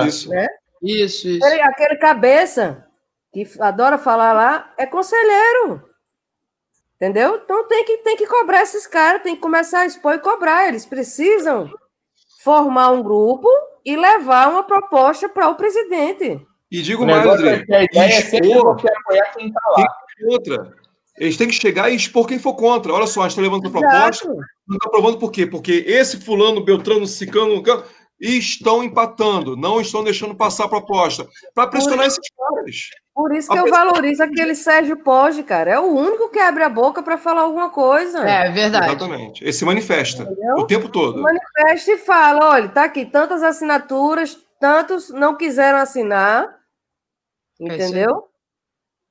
Isso. Né? Isso. Aquele cabeça que adora falar lá é conselheiro. Entendeu? Então tem que cobrar esses caras, tem que começar a expor e cobrar. Eles precisam formar um grupo e levar uma proposta para o presidente. E digo mais, André. A ideia é sempre você apoiar quem está lá. Outra. Eles têm que chegar e expor quem for contra. Olha só, a gente está levando a proposta. Não está aprovando por quê? Porque esse fulano, Beltrano, Cicano, estão empatando, não estão deixando passar a proposta. Para pressionar esses caras. Por isso que eu valorizo aquele Sérgio Poggi, cara. É o único que abre a boca para falar alguma coisa. É verdade. Exatamente. Ele se manifesta o tempo todo. Se manifesta e fala, olha, tá aqui tantas assinaturas, tantos não quiseram assinar. Entendeu?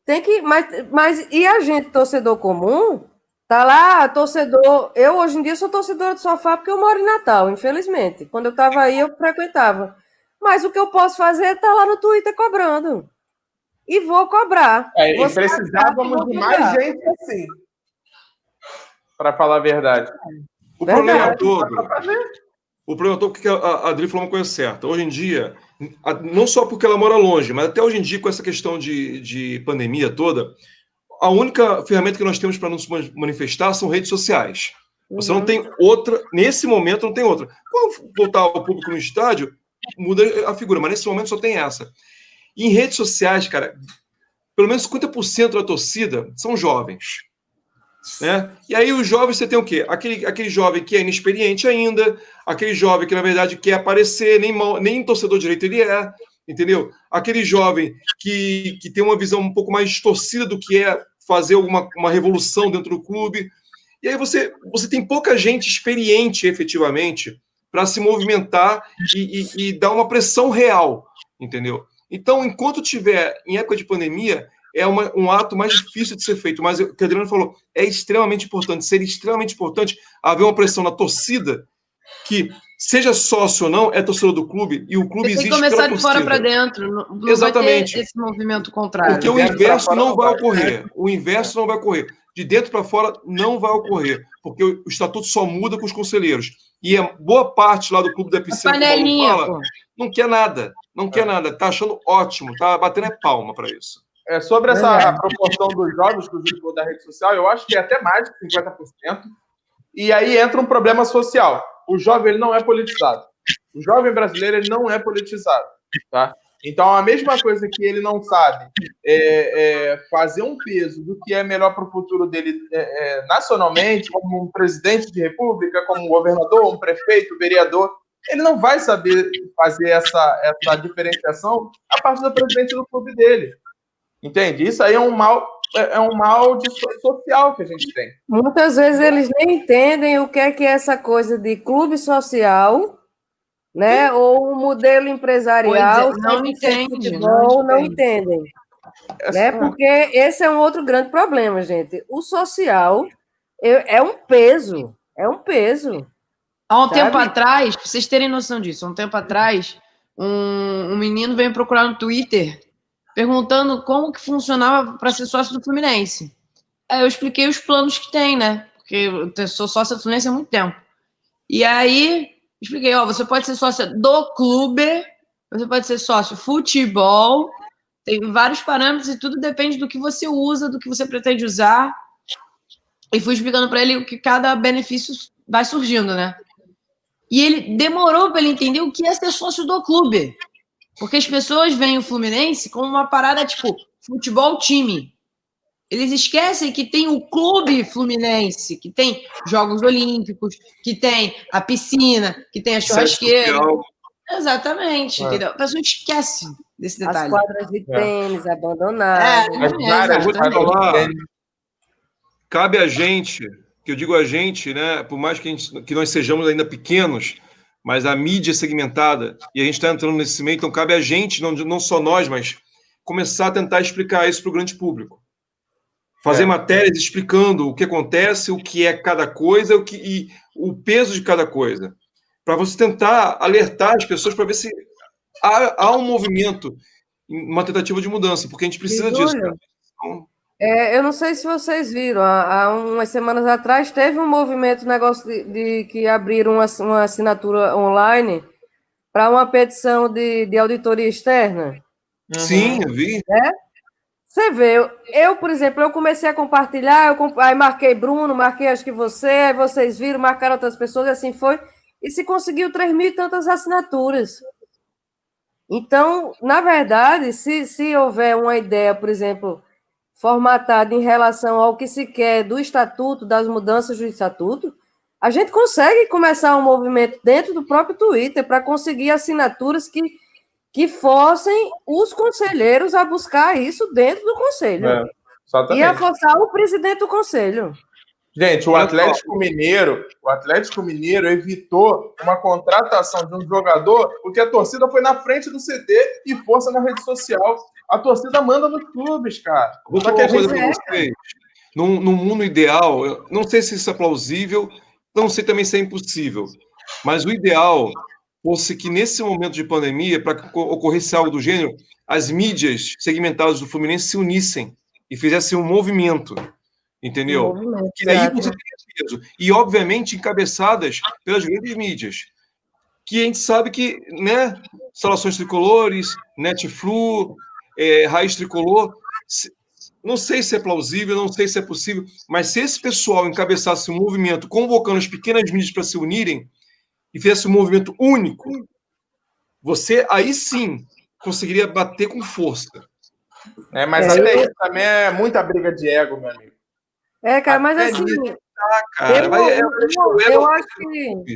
Tem que, mas e a gente, torcedor comum, tá lá, torcedor... Eu, hoje em dia, sou torcedora de sofá porque eu moro em Natal, infelizmente. Quando eu tava aí, eu frequentava. Mas o que eu posso fazer é estar lá no Twitter cobrando. E vou cobrar. E precisávamos de mais gente assim. Para falar a verdade. O problema todo que a Adri falou uma coisa certa. Hoje em dia, não só porque ela mora longe, mas até hoje em dia, com essa questão de pandemia toda, a única ferramenta que nós temos para nos manifestar são redes sociais. Você não tem outra, nesse momento não tem outra. Quando voltar ao público no estádio, muda a figura, mas nesse momento só tem essa. E em redes sociais, cara, pelo menos 50% da torcida são jovens. Né? E aí os jovens, você tem o quê? Aquele jovem que é inexperiente ainda, aquele jovem que, na verdade, quer aparecer, nem torcedor direito ele é. entendeu? Aquele jovem que tem uma visão um pouco mais distorcida do que é fazer uma revolução dentro do clube. E aí você tem pouca gente experiente, efetivamente, para se movimentar e dar uma pressão real, entendeu? Então, enquanto tiver em época de pandemia, é um ato mais difícil de ser feito. Mas o que o Adriano falou, é extremamente importante, seria extremamente importante haver uma pressão na torcida, que seja sócio ou não, é torcedor do clube, e o clube Tem que existe começar pela de fora para torcida. dentro. Não Exatamente. vai ter esse movimento contrário. Porque o inverso não vai ocorrer. O inverso não vai ocorrer. De dentro para fora não vai ocorrer. Porque o estatuto só muda com os conselheiros. E a boa parte lá do clube da piscina, como o Paulo fala, não quer nada. Não quer nada. Tá achando ótimo. Tá batendo palma para isso. Sobre essa proporção dos jovens que o Júlio falou da rede social, eu acho que é até mais de 50%. E aí entra um problema social. O jovem ele não é politizado. O jovem brasileiro ele não é politizado. Tá? Então, a mesma coisa que ele não sabe fazer um peso do que é melhor para o futuro dele nacionalmente, como um presidente de república, como um governador, um prefeito, um vereador, ele não vai saber fazer essa diferenciação a partir do presidente do clube dele. Entende? Isso aí é um mal social que a gente tem. Muitas vezes eles nem entendem o que é essa coisa de clube social, né? Ou um modelo empresarial. Não entende. Futebol, não entendem. Né? Porque esse é um outro grande problema, gente. O social é um peso. É um peso. Há um tempo atrás, para vocês terem noção disso, um menino veio procurar no Twitter perguntando como que funcionava para ser sócio do Fluminense. Aí eu expliquei os planos que tem, né? Porque eu sou sócio do Fluminense há muito tempo. E aí, expliquei, você pode ser sócio do clube, você pode ser sócio futebol, tem vários parâmetros e tudo depende do que você usa, do que você pretende usar. E fui explicando para ele o que cada benefício vai surgindo, né? E ele demorou para ele entender o que é ser sócio do clube. Porque as pessoas veem o Fluminense como uma parada tipo futebol time. Eles esquecem que tem o clube Fluminense, que tem Jogos Olímpicos, que tem a piscina, que tem a churrasqueira. Exatamente, entendeu? A pessoa esquece desse detalhe. As quadras de tênis abandonadas. Cabe a gente, que eu digo a gente, né? Por mais que nós sejamos ainda pequenos, mas a mídia é segmentada e a gente está entrando nesse meio, então cabe a gente, não só nós, mas começar a tentar explicar isso para o grande público. Fazer matérias explicando o que acontece, o que é cada coisa e o peso de cada coisa. Para você tentar alertar as pessoas para ver se há um movimento, uma tentativa de mudança, porque a gente precisa disso. Então, eu não sei se vocês viram, há umas semanas atrás teve um movimento, negócio de que abriram uma assinatura online para uma petição de auditoria externa. Sim, eu vi. Você vê, por exemplo, eu comecei a compartilhar, aí marquei Bruno, marquei acho que você, aí vocês viram, marcaram outras pessoas, e assim foi, e se conseguiu 3.000 e tantas assinaturas. Então, na verdade, se houver uma ideia, por exemplo, formatada em relação ao que se quer do estatuto, das mudanças do estatuto, a gente consegue começar um movimento dentro do próprio Twitter para conseguir assinaturas que fossem os conselheiros a buscar isso dentro do conselho. E a forçar o presidente do conselho. Gente, o Atlético Mineiro evitou uma contratação de um jogador porque a torcida foi na frente do CT e força na rede social. A torcida manda nos clubes, cara. Vou falar uma coisa para vocês. Num mundo ideal, eu não sei se isso é plausível, não sei também se é impossível, mas o ideal fosse que nesse momento de pandemia, para que ocorresse algo do gênero, as mídias segmentadas do Fluminense se unissem e fizessem um movimento, entendeu? Que aí você teria peso. E, obviamente, encabeçadas pelas grandes mídias, que a gente sabe que, né, Instalações Tricolores, Netflu, Raiz Tricolor, não sei se é plausível, não sei se é possível, mas se esse pessoal encabeçasse um movimento convocando as pequenas mídias para se unirem, e fizesse um movimento único, você aí sim conseguiria bater com força. Mas até isso também é muita briga de ego, meu amigo. Cara, mas assim... cara, eu acho que...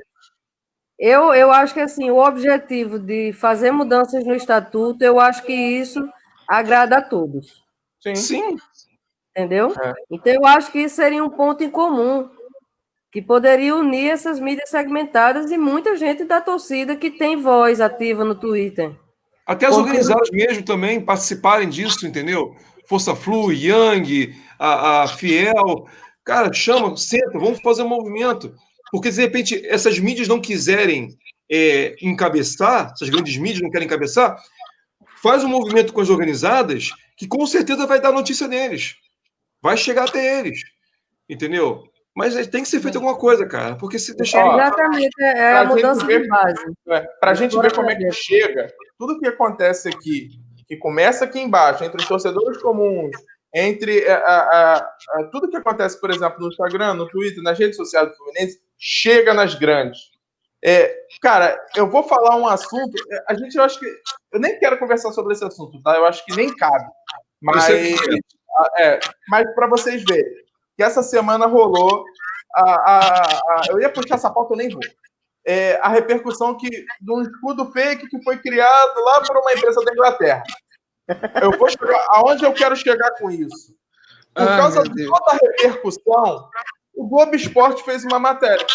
Eu acho que assim, o objetivo de fazer mudanças no estatuto, eu acho que isso agrada a todos, Sim. entendeu? É. Então eu acho que isso seria um ponto em comum, que poderia unir essas mídias segmentadas e muita gente da torcida que tem voz ativa no Twitter. Até as organizadas mesmo também participarem disso, entendeu? Força Flu, Yang, a Fiel. Cara, chama, senta, vamos fazer um movimento. Porque, de repente, essas mídias não quiserem encabeçar, essas grandes mídias não querem encabeçar, faz um movimento com as organizadas que com certeza vai dar notícia deles. Vai chegar até eles. Entendeu? Mas tem que ser feito alguma coisa, cara. Porque se deixar. Exatamente, é a mudança de base. Para a gente ver como é que chega, tudo que acontece aqui, que começa aqui embaixo, entre os torcedores comuns, entre tudo que acontece, por exemplo, no Instagram, no Twitter, nas redes sociais do Fluminense, chega nas grandes. Cara, eu vou falar um assunto, eu acho que eu nem quero conversar sobre esse assunto, tá? Eu acho que nem cabe. Mas para vocês verem, que essa semana rolou eu ia puxar essa pauta, eu nem vou. A repercussão de um escudo fake que foi criado lá por uma empresa da Inglaterra. Eu vou chegar aonde eu quero chegar com isso. Por causa de toda a repercussão, o Globo Esporte fez uma matéria.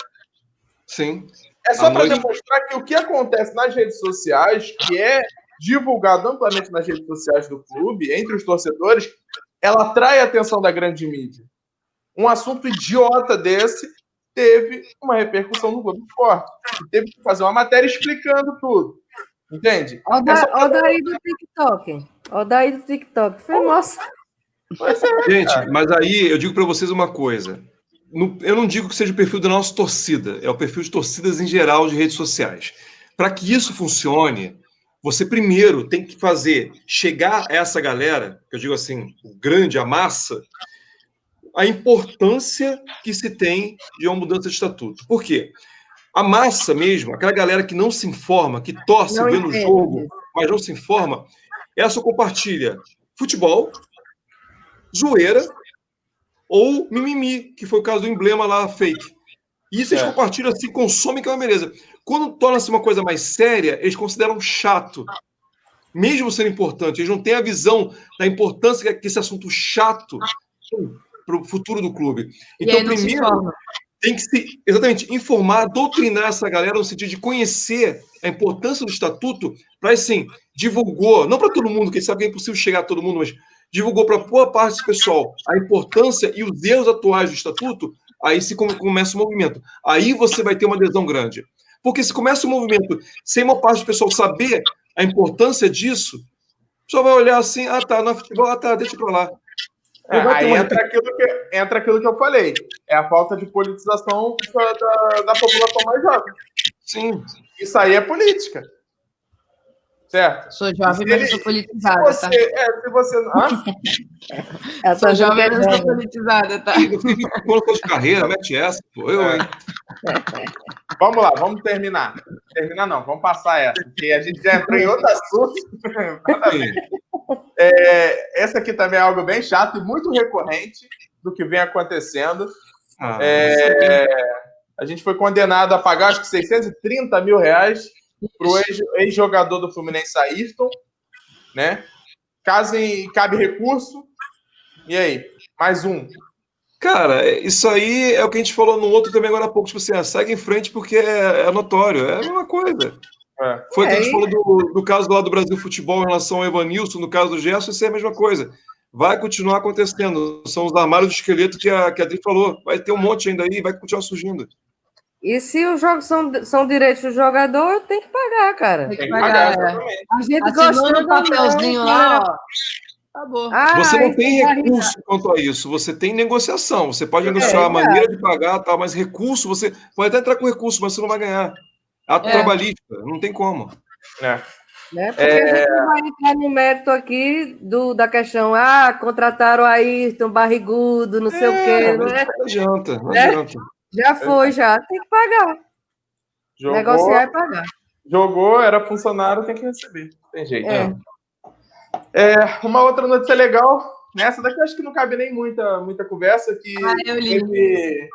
Sim. É só para demonstrar que o que acontece nas redes sociais, que é divulgado amplamente nas redes sociais do clube, entre os torcedores, ela atrai a atenção da grande mídia. Um assunto idiota desse teve uma repercussão no Globo Esporte. Teve que fazer uma matéria explicando tudo. Entende? Ó daí do TikTok. Ó daí do TikTok. Foi, nossa. Gente, mas aí eu digo para vocês uma coisa. Eu não digo que seja o perfil da nossa torcida, é o perfil de torcidas em geral de redes sociais. Para que isso funcione, você primeiro tem que chegar a essa galera, que eu digo assim, o grande, a massa, a importância que se tem de uma mudança de estatuto. Por quê? A massa mesmo, aquela galera que não se informa, que torce vendo o jogo, mas não se informa, ela só compartilha futebol, zoeira ou mimimi, que foi o caso do emblema lá fake. E isso eles compartilham assim, consomem, que é uma beleza. Quando torna-se uma coisa mais séria, eles consideram chato. Mesmo sendo importante, eles não têm a visão da importância que esse assunto chato para o futuro do clube. Então, primeiro, tem que se informar, doutrinar essa galera no sentido de conhecer a importância do estatuto, para assim, divulgou, não para todo mundo, que sabe que é impossível chegar a todo mundo, mas divulgou para boa parte desse pessoal a importância e os erros atuais do estatuto, aí se começa o movimento. Aí você vai ter uma adesão grande. Porque se começa o movimento sem uma parte do pessoal saber a importância disso, só vai olhar assim, tá, no futebol, deixa pra lá. Aí entra aquilo que eu falei. É a falta de politização da população mais jovem. Sim. Isso aí é política. Certo? Sou jovem, mas não sou politizada, tá? Se você... Sou jovem, mas não sou politizada, tá? Quando for de carreira, mete essa, pô. Hein? Vamos lá, vamos terminar. Terminar não, vamos passar essa, porque a gente já entrou em outro assunto. Essa aqui também é algo bem chato e muito recorrente do que vem acontecendo. A gente foi condenado a pagar, acho que 630 mil reais para o ex-jogador do Fluminense, Ayrton, né? Cabe recurso. E aí? Mais um. Cara, isso aí é o que a gente falou no outro também agora há pouco. Tipo assim, segue em frente porque é notório. É a mesma coisa. Foi o que a gente falou do caso lá do Brasil Futebol em relação ao Evanilson, no caso do Gerson, isso é a mesma coisa. Vai continuar acontecendo. São os armários de esqueleto que a Adri falou. Vai ter um monte ainda aí, vai continuar surgindo. E se os jogos são direitos do jogador, tem que pagar, cara. Tem que pagar, A gente gostou do papelzinho lá, ó. Acabou. Você não tem recurso quanto a isso, você tem negociação. Você pode negociar a maneira de pagar, tal, mas recurso, você pode até entrar com recurso, mas você não vai ganhar. Ato trabalhista, não tem como. Porque a gente não vai entrar no mérito aqui da questão, contrataram o Ayrton, barrigudo, não sei o quê. Não adianta, não adianta. Já foi, tem que pagar. Negociar e pagar. Jogou, era funcionário, tem que receber. Tem jeito. Uma outra notícia legal, nessa daqui acho que não cabe nem muita conversa, que teve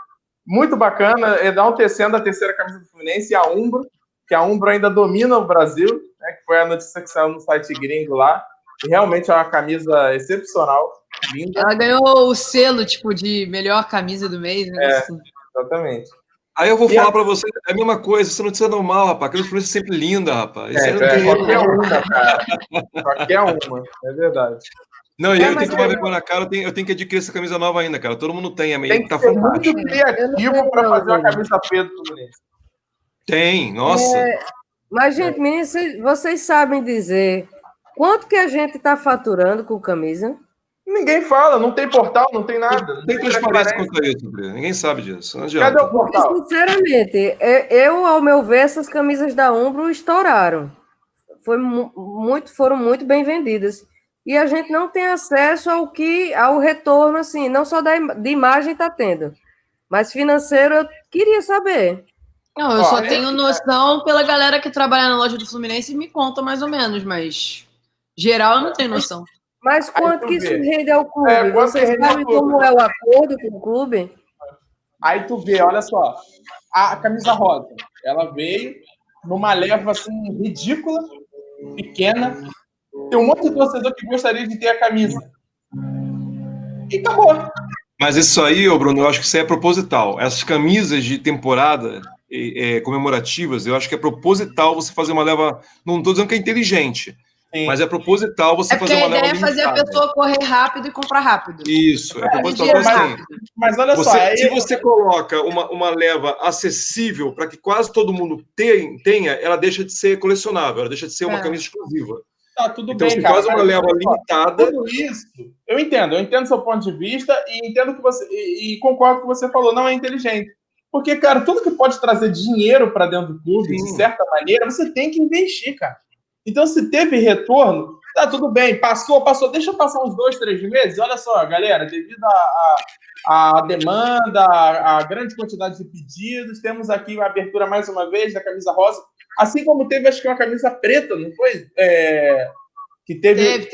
muito bacana, enaltecendo a terceira camisa do Fluminense, a Umbro, que a Umbro ainda domina o Brasil, né, que foi a notícia que saiu no site gringo lá. E realmente é uma camisa excepcional, linda. Ela ganhou o selo, tipo, de melhor camisa do mês, né? Assim. Exatamente. Aí eu vou falar pra você, é a mesma coisa, isso não notícia normal, rapaz. Aquela influência é sempre linda, rapaz. Isso aí não tem qualquer uma, cara. Qualquer uma, é verdade. Não, e aí eu tenho que tomar vergonha na cara, eu tenho que adquirir essa camisa nova ainda, cara. Todo mundo tem, Tem que tá ser fantástico. muito criativo para fazer uma camisa preta do Fluminense. Tem, nossa. Mas, gente, meninos, vocês sabem dizer quanto que a gente está faturando com camisa? Ninguém fala, não tem portal, não tem nada. Não tem transparência quanto a isso, André. Ninguém sabe disso. Não adianta. Cadê o Porque, portal? sinceramente, ao meu ver, essas camisas da Umbro estouraram. Foram muito bem vendidas. E a gente não tem acesso ao retorno, assim, não só de imagem está tendo, mas financeiro eu queria saber. Não, eu só tenho noção pela galera que trabalha na loja do Fluminense e me conta mais ou menos, mas geral eu não tenho noção. Mas quanto que isso rende ao clube? quanto Vocês rende ao sabem clube? como é o acordo com o clube? Aí tu vê, olha só, a camisa rosa, ela veio numa leva assim ridícula, pequena. Tem um monte de torcedor que gostaria de ter a camisa. E acabou. Mas isso aí, ô Bruno, eu acho que isso aí é proposital. Essas camisas de temporada comemorativas, eu acho que é proposital você fazer uma leva. Não estou dizendo que é inteligente, Sim. mas é proposital você fazer uma leva. A ideia é fazer a pessoa correr rápido e comprar rápido. Isso, é proposital. Assim, mas olha só. Se você coloca uma leva acessível para que quase todo mundo tenha, ela deixa de ser colecionável, ela deixa de ser uma camisa exclusiva. Tá, tudo então, bem, você cara. faz uma leva limitada. Tudo isso, eu entendo seu ponto de vista e entendo que você e concordo com o que você falou, não é inteligente. Porque, cara, tudo que pode trazer dinheiro para dentro do clube, de certa maneira, você tem que investir, cara. Então, se teve retorno, tá tudo bem, passou, deixa passar uns 2, 3 meses. Olha só, galera, devido à demanda, à grande quantidade de pedidos, temos aqui a abertura mais uma vez da camisa rosa. Assim como teve, acho que uma camisa preta, não foi? Que teve.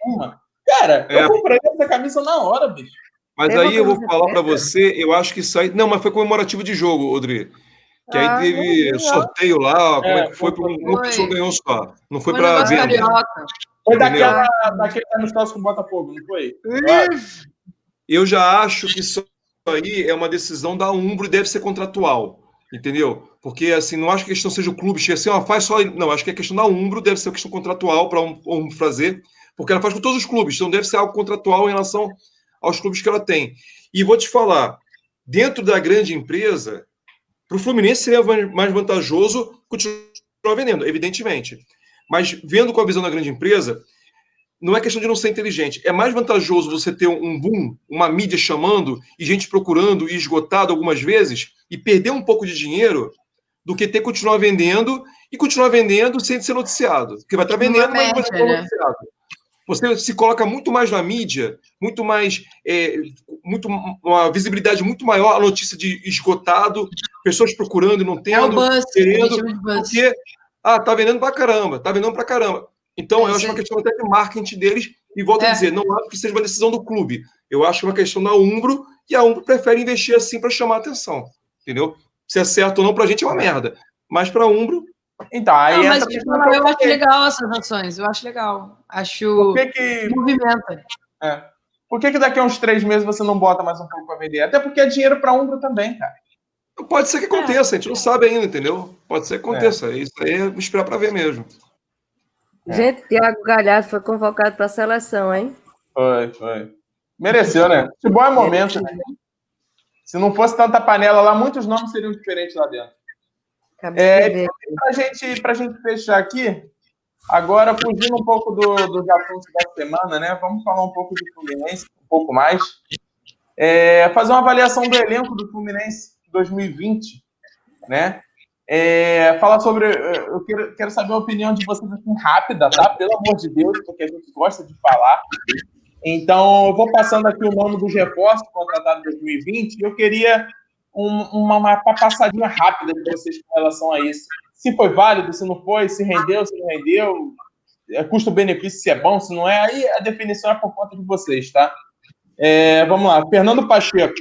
Uma. Cara, eu comprei essa camisa na hora, bicho. Mas aí eu vou falar para você, eu acho que isso aí. Não, mas foi comemorativo de jogo, Rodrigo. Que aí teve sorteio lá, como é que foi? Uma pessoa ganhou só. Não foi para venda. Foi daquele amistoso com o Botafogo, não foi? Eu já acho que isso aí é uma decisão da Umbro e deve ser contratual. Entendeu? Porque, assim, não acho que a questão seja o clube, chega assim, faz só. Não, acho que a questão da Umbro deve ser uma questão contratual para um fazer, porque ela faz com todos os clubes, então deve ser algo contratual em relação aos clubes que ela tem. E vou te falar, dentro da grande empresa, para o Fluminense seria mais vantajoso continuar vendendo, evidentemente. Mas vendo com a visão da grande empresa, não é questão de não ser inteligente. É mais vantajoso você ter um boom, uma mídia chamando e gente procurando e esgotado algumas vezes e perder um pouco de dinheiro do que ter que continuar vendendo sem ser noticiado. Porque vai estar vendendo, mas não vai ser noticiado. Você se coloca muito mais na mídia, muito mais uma visibilidade muito maior, a notícia de esgotado, pessoas procurando e não tendo, querendo, porque tá vendendo pra caramba, tá vendendo pra caramba. Então, eu acho uma questão até de marketing deles, e volto a dizer, não acho que seja uma decisão do clube. Eu acho que é uma questão da Umbro, e a Umbro prefere investir assim para chamar a atenção. Entendeu? Se é certo ou não, pra gente é uma merda. Mas pra Umbro. Então, aí mas eu acho legal essas ações, eu acho legal. Acho movimenta. Por que daqui a uns 3 meses você não bota mais um pouco para vender? Até porque é dinheiro para Umbro também, cara. Pode ser que aconteça, a gente não sabe ainda, entendeu? Pode ser que aconteça. Isso aí é esperar para ver mesmo. Gente, Thiago Galhardo foi convocado para a seleção, hein? Foi. Mereceu, né? Futebol é momento, né? Se não fosse tanta panela lá, muitos nomes seriam diferentes lá dentro. Pra gente fechar aqui, agora fugindo um pouco dos assuntos da semana, né? Vamos falar um pouco do Fluminense, um pouco mais. Fazer uma avaliação do elenco do Fluminense 2020, né? Falar sobre. Eu quero saber a opinião de vocês assim, rápida, tá? Pelo amor de Deus, porque a gente gosta de falar. Então, eu vou passando aqui o nome dos reforços contratados em 2020 e eu queria uma passadinha rápida de vocês com relação a isso. Se foi válido, se não foi, se rendeu, se não rendeu, custo-benefício, se é bom, se não é, aí a definição é por conta de vocês, tá? Vamos lá, Fernando Pacheco.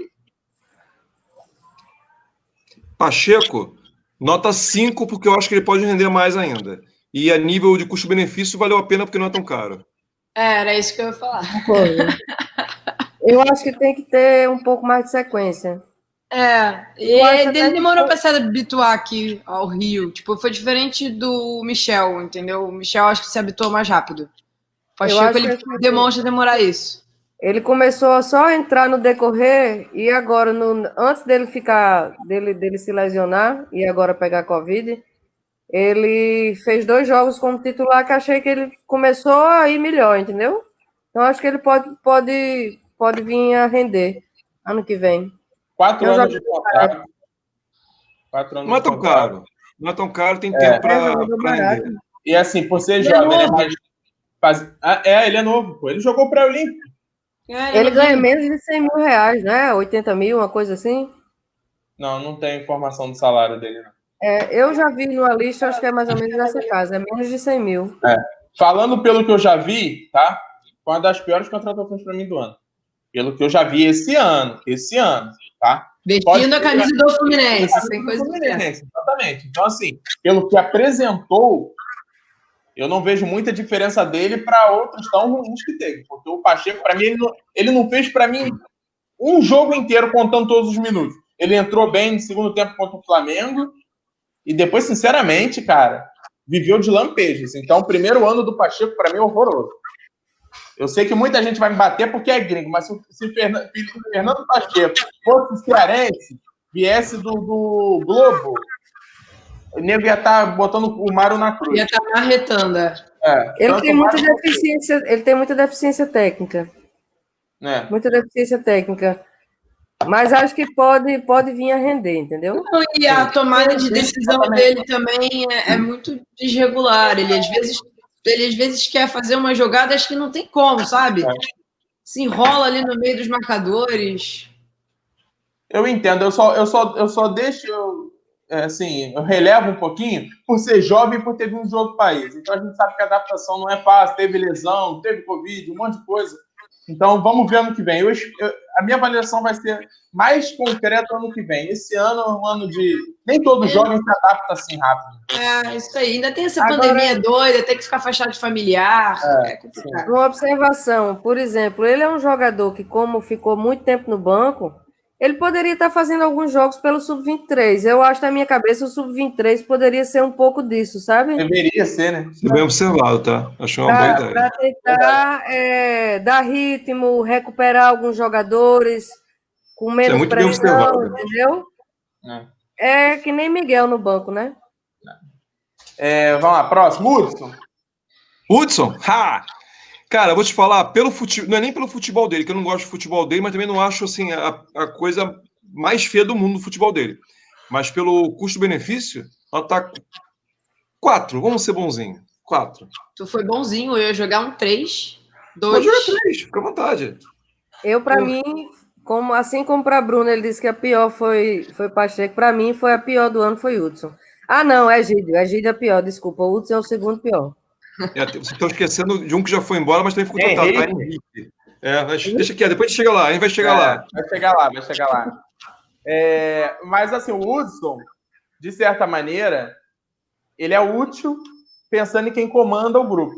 Pacheco, Nota 5, porque eu acho que ele pode render mais ainda. E a nível de custo-benefício valeu a pena porque não é tão caro. Era isso que eu ia falar. Eu acho que tem que ter um pouco mais de sequência. E ele demorou para se habituar aqui ao Rio. Tipo, foi diferente do Michel, entendeu? O Michel acho que se habituou mais rápido. O Pacheco, ele demonstra demorar isso. Ele começou só a entrar no decorrer e agora, antes dele se lesionar e agora pegar Covid, ele fez 2 jogos como titular que achei que ele começou a ir melhor, entendeu? Então acho que ele pode vir a render ano que vem. 4 anos de contrato. 4 anos não é tão caro. Não é tão caro, tem tempo para render. E assim, por ser jovem, ele é mais... ele é novo, pô. Ele jogou pré-olímpico. Ele ganha menos de 100 mil reais, né? 80 mil, uma coisa assim? Não tem informação do salário dele, não. Eu já vi numa lista, acho que é mais ou menos nessa casa, é menos de 100 mil. Falando pelo que eu já vi, tá? Foi uma das piores contratações para mim do ano. Pelo que eu já vi esse ano, tá? Vestindo a camisa do Fluminense, sem coisa Fluminense, exatamente. Então, assim, pelo que apresentou, eu não vejo muita diferença dele para outros tão ruins que teve. Porque o Pacheco, para mim, ele não fez para mim um jogo inteiro contando todos os minutos. Ele entrou bem no segundo tempo contra o Flamengo e depois, sinceramente, cara, viveu de lampejos. Então, o primeiro ano do Pacheco, para mim, é horroroso. Eu sei que muita gente vai me bater porque é gringo, mas se Fernando Pacheco fosse cearense, viesse do Globo, o nego ia estar botando o Mário na cruz. Ia estar marretando. Ele tem muita deficiência técnica. Muita deficiência técnica. Mas acho que pode vir a render, entendeu? Não, e a tomada de decisão dele também é muito desregular. Ele às vezes quer fazer uma jogada, acho que não tem como, sabe? Se enrola ali no meio dos marcadores. Eu entendo, eu só deixo, assim, eu relevo um pouquinho por ser jovem e por ter vindo de outro país. Então a gente sabe que a adaptação não é fácil, teve lesão, teve Covid, um monte de coisa. Então vamos ver ano que vem. A minha avaliação vai ser mais concreta ano que vem. Esse ano é um ano de... Nem todo jovem se adapta assim rápido. Isso aí. Ainda tem essa pandemia doida, tem que ficar afastado de familiar. É complicado. Uma observação, por exemplo, ele é um jogador que, como ficou muito tempo no banco, ele poderia estar fazendo alguns jogos pelo Sub-23. Eu acho, na minha cabeça, o Sub-23 poderia ser um pouco disso, sabe? Deveria ser, né? Bem observado, tá? Achei uma boa ideia. Para tentar dar ritmo, recuperar alguns jogadores com menos pressão, entendeu? É que nem Miguel no banco, né? Vamos lá, próximo, Hudson. Hudson? Cara, eu vou te falar, não é nem pelo futebol dele, que eu não gosto do futebol dele, mas também não acho assim, a coisa mais feia do mundo no futebol dele. Mas pelo custo-benefício, ela tá 4, vamos ser bonzinho. 4. Tu foi bonzinho, eu ia jogar um 3, 2. Pode jogar 3, fica à vontade. Para mim, assim como para Bruno, ele disse que a pior foi Pacheco, para mim foi a pior do ano, foi Hudson. Não, é Egídio. Egídio é pior, desculpa. O Hudson é o segundo pior. Vocês estão esquecendo de um que já foi embora, mas também ficou contratado, tá? Henrique. Deixa aqui, depois a gente chega lá, a gente vai chegar lá. Vai chegar lá. Mas assim, o Hudson, de certa maneira, ele é útil pensando em quem comanda o grupo,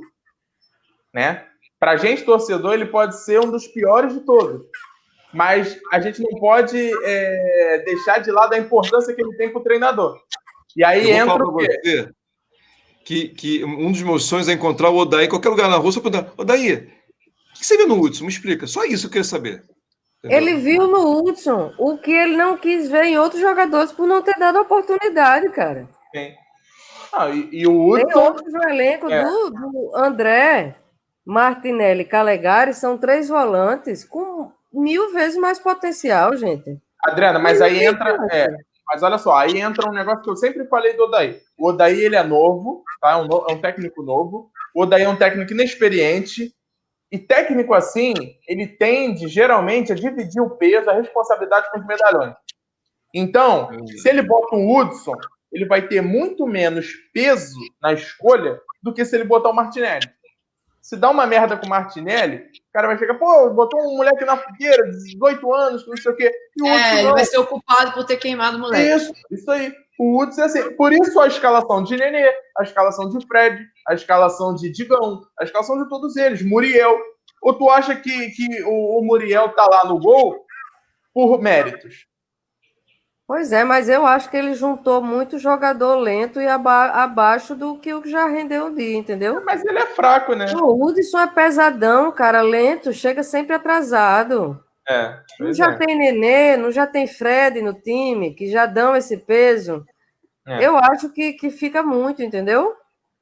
né? Pra gente, torcedor, ele pode ser um dos piores de todos. Mas a gente não pode deixar de lado a importância que ele tem pro treinador. E aí entra o quê? Que um dos meus sonhos é encontrar o Odaí em qualquer lugar na rua, só perguntar, Odaí, o que você viu no Hudson? Me explica. Só isso eu queria saber. Entendeu? Ele viu no Hudson o que ele não quis ver em outros jogadores por não ter dado oportunidade, cara. Sim. E o Hudson... Tem outros no elenco do André, Martinelli, Calegari, são 3 volantes com 1000 vezes mais potencial, gente. Adriana, mas aí entra... Mas olha só, aí entra um negócio que eu sempre falei do Odaí. O Odaí, ele é novo, tá? É um técnico novo. O Odaí é um técnico inexperiente. E técnico assim, ele tende, geralmente, a dividir o peso, a responsabilidade com os medalhões. Então, se ele bota um Hudson, ele vai ter muito menos peso na escolha do que se ele botar o Martinelli. Se dá uma merda com o Martinelli, cara vai chegar, pô, botou um moleque na fogueira, 18 anos, não sei o quê. E o Hudson ele não. vai ser o culpado por ter queimado o moleque. Isso aí. O Hudson é assim. Por isso a escalação de Nenê, a escalação de Fred, a escalação de Digão, a escalação de todos eles, Muriel. Ou tu acha que o Muriel tá lá no gol por méritos? Pois é, mas eu acho que ele juntou muito jogador lento e abaixo do que o que já rendeu um dia, entendeu? Mas ele é fraco, né? O Hudson é pesadão, cara, lento, chega sempre atrasado. Não já tem Nenê, não já tem Fred no time, que já dão esse peso. Eu acho que fica muito, entendeu?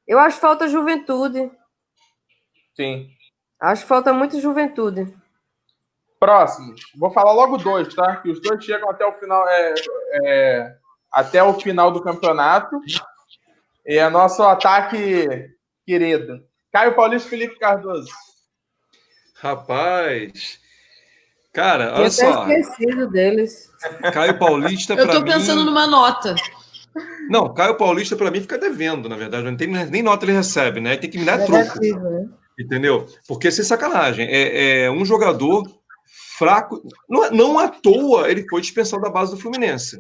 Eu acho que falta juventude. Sim. Acho que falta muito juventude. Próximos. Vou falar logo 2, tá? Que os 2 chegam até o final, até o final do campeonato. E é nosso ataque querido. Caio Paulista e Felipe Cardoso. Rapaz, cara, olha Eu só. tenho esquecido deles. Caio Paulista, Eu pra tô pensando mim... numa nota. Não, Caio Paulista, pra mim, fica devendo, na verdade. Não tem nem nota ele recebe, né? Tem que me dar troco. Né? Entendeu? Porque, sem sacanagem, é um jogador fraco. Não à toa ele foi dispensado da base do Fluminense.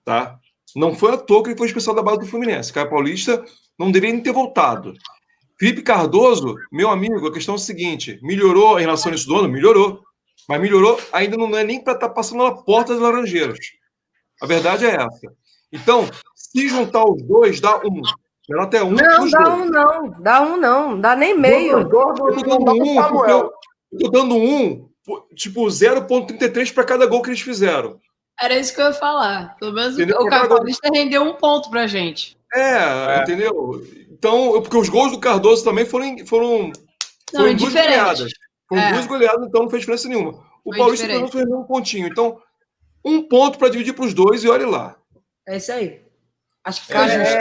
Tá? Não foi à toa que ele foi dispensado da base do Fluminense. Caio Paulista não deveria nem ter voltado. Felipe Cardoso, meu amigo, a questão é a seguinte: melhorou em relação a isso do ano? Melhorou. Mas melhorou ainda não é nem para estar passando na porta das Laranjeiras. A verdade é essa. Então, se juntar os dois, dá 1. Menor até 1. Não, dá 1 não. Dá 1 não. Dá nem meio. Eu tô dando 1, porque eu tô dando 1, tipo 0,33 para cada gol que eles fizeram. Era isso que eu ia falar. Pelo menos Entendeu? o Caio Paulista rendeu 1 ponto pra gente. Entendeu? Então, porque os gols do Cardoso também foram 2 goleadas. Foram 2 goleadas, então não fez diferença nenhuma. O Paulista pelo menos fez um pontinho. Então, 1 ponto para dividir para os dois e olhe lá. É isso aí. Acho que fica justo.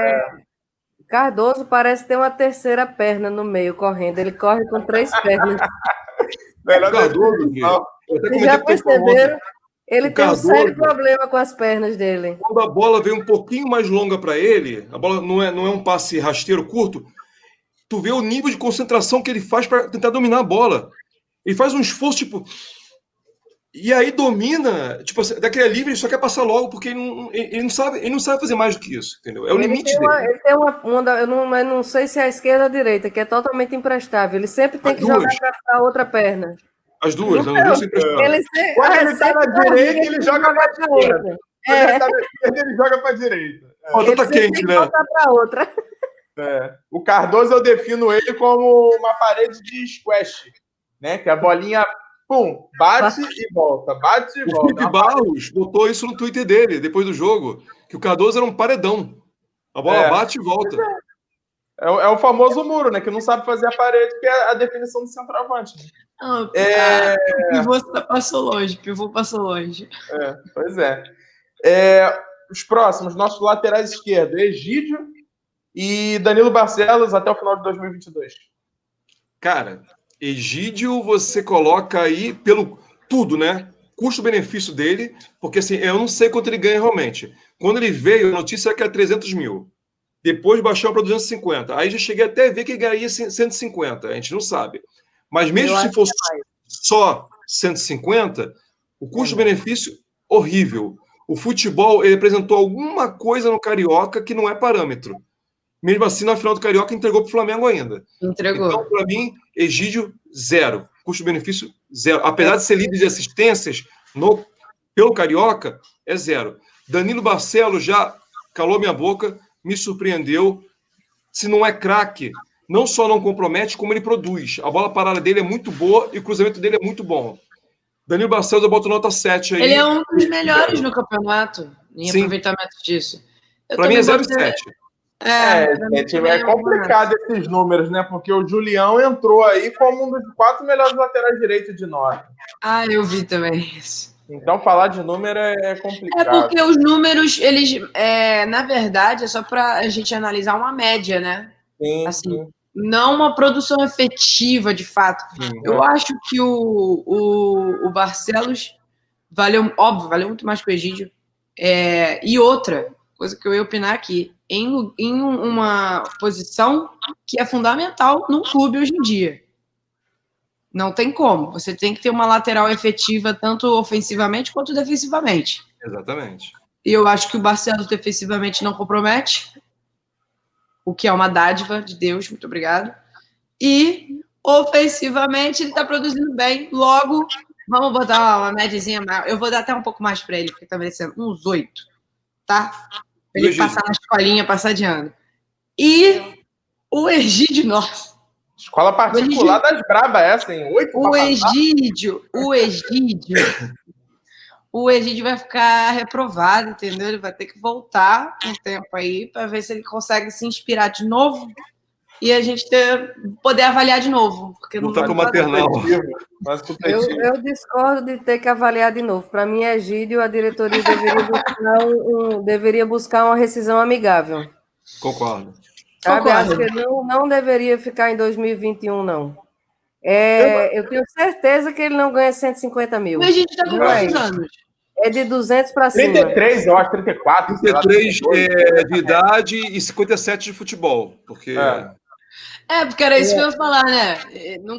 Cardoso parece ter uma terceira perna no meio correndo. Ele corre com 3 pernas. Cardoso, Vocês já perceberam? Ele tem um sério problema com as pernas dele. Quando a bola vem um pouquinho mais longa para ele, a bola não é um passe rasteiro curto, tu vê o nível de concentração que ele faz para tentar dominar a bola. Ele faz um esforço, tipo... E aí domina, tipo, daquele livre ele só quer passar logo, porque ele não sabe fazer mais do que isso, entendeu? É o limite dele. Ele tem eu não sei se é a esquerda ou a direita, que é totalmente imprestável. Ele sempre tem que jogar para a outra perna. As duas, não, duas imprestáveis. Quando ele tá na direita, ele joga para a esquerda. Quando ele tá na esquerda, ele joga para a direita. Ele tá quente, né? Para outra. O Cardoso, eu defino ele como uma parede de squash, né? Que a bolinha... Pum, bate e volta, bate e volta. O Felipe Barros botou isso no Twitter dele, depois do jogo, que o Cardoso era um paredão. A bola bate e volta. É o famoso muro, né? Que não sabe fazer a parede, que é a definição do centroavante. Não, o pivô passou longe. Pois é. Os próximos, nossos laterais esquerdos, Egídio e Danilo Barcelos até o final de 2022. Cara... Egídio, você coloca aí pelo tudo, né? Custo-benefício dele, porque assim, eu não sei quanto ele ganha realmente. Quando ele veio, a notícia era que era 300 mil. Depois baixou para 250. Aí já cheguei até a ver que ele ganharia 150. A gente não sabe. Mas mesmo se fosse só 150, o custo-benefício, horrível. O futebol, ele apresentou alguma coisa no Carioca que não é parâmetro. Mesmo assim, na final do Carioca, entregou para o Flamengo ainda. Entregou. Então, para mim, Egídio, 0. Custo-benefício, 0. Apesar de ser líder de assistências pelo Carioca, é 0. Danilo Barcelos já calou minha boca, me surpreendeu. Se não é craque, não só não compromete, como ele produz. A bola parada dele é muito boa e o cruzamento dele é muito bom. Danilo Barcelos, eu boto nota 7 aí. Ele é um dos melhores no campeonato, em aproveitamento disso. Para mim é 0,7. É complicado esses números, né? Porque o Julião entrou aí como um dos 4 melhores laterais direitos de nota. Eu vi também isso. Então, falar de número é complicado. É porque os números, eles, na verdade, é só para a gente analisar uma média, né? Sim, assim, sim. Não uma produção efetiva, de fato. Eu acho que o Barcelos valeu muito mais que o Egídio. E outra coisa que eu ia opinar aqui, em uma posição que é fundamental num clube hoje em dia. Não tem como. Você tem que ter uma lateral efetiva, tanto ofensivamente quanto defensivamente. Exatamente. E eu acho que o Barcelos defensivamente não compromete, o que é uma dádiva de Deus, muito obrigado. E ofensivamente ele está produzindo bem. Logo, vamos botar uma médiazinha maior. Eu vou dar até um pouco mais para ele, porque está merecendo uns 8, tá? Para ele passar na escolinha, passar de ano. E o Egídio, nossa. Escola particular das brabas, essa, hein? 8 O Egídio vai ficar reprovado, entendeu? Ele vai ter que voltar um tempo aí para ver se ele consegue se inspirar de novo e a gente poder avaliar de novo. Porque não tá pro maternal. Eu discordo de ter que avaliar de novo. Para mim, Egídio, a diretoria deveria buscar uma rescisão amigável. Concordo. Sabe? Acho que ele não deveria ficar em 2021, não. Eu tenho certeza que ele não ganha 150 mil. Mas a gente está com quantos anos? É de 200 para cima. 33, eu acho, 34. 33 de idade e 57 de futebol. Porque... porque era isso que eu ia falar, né?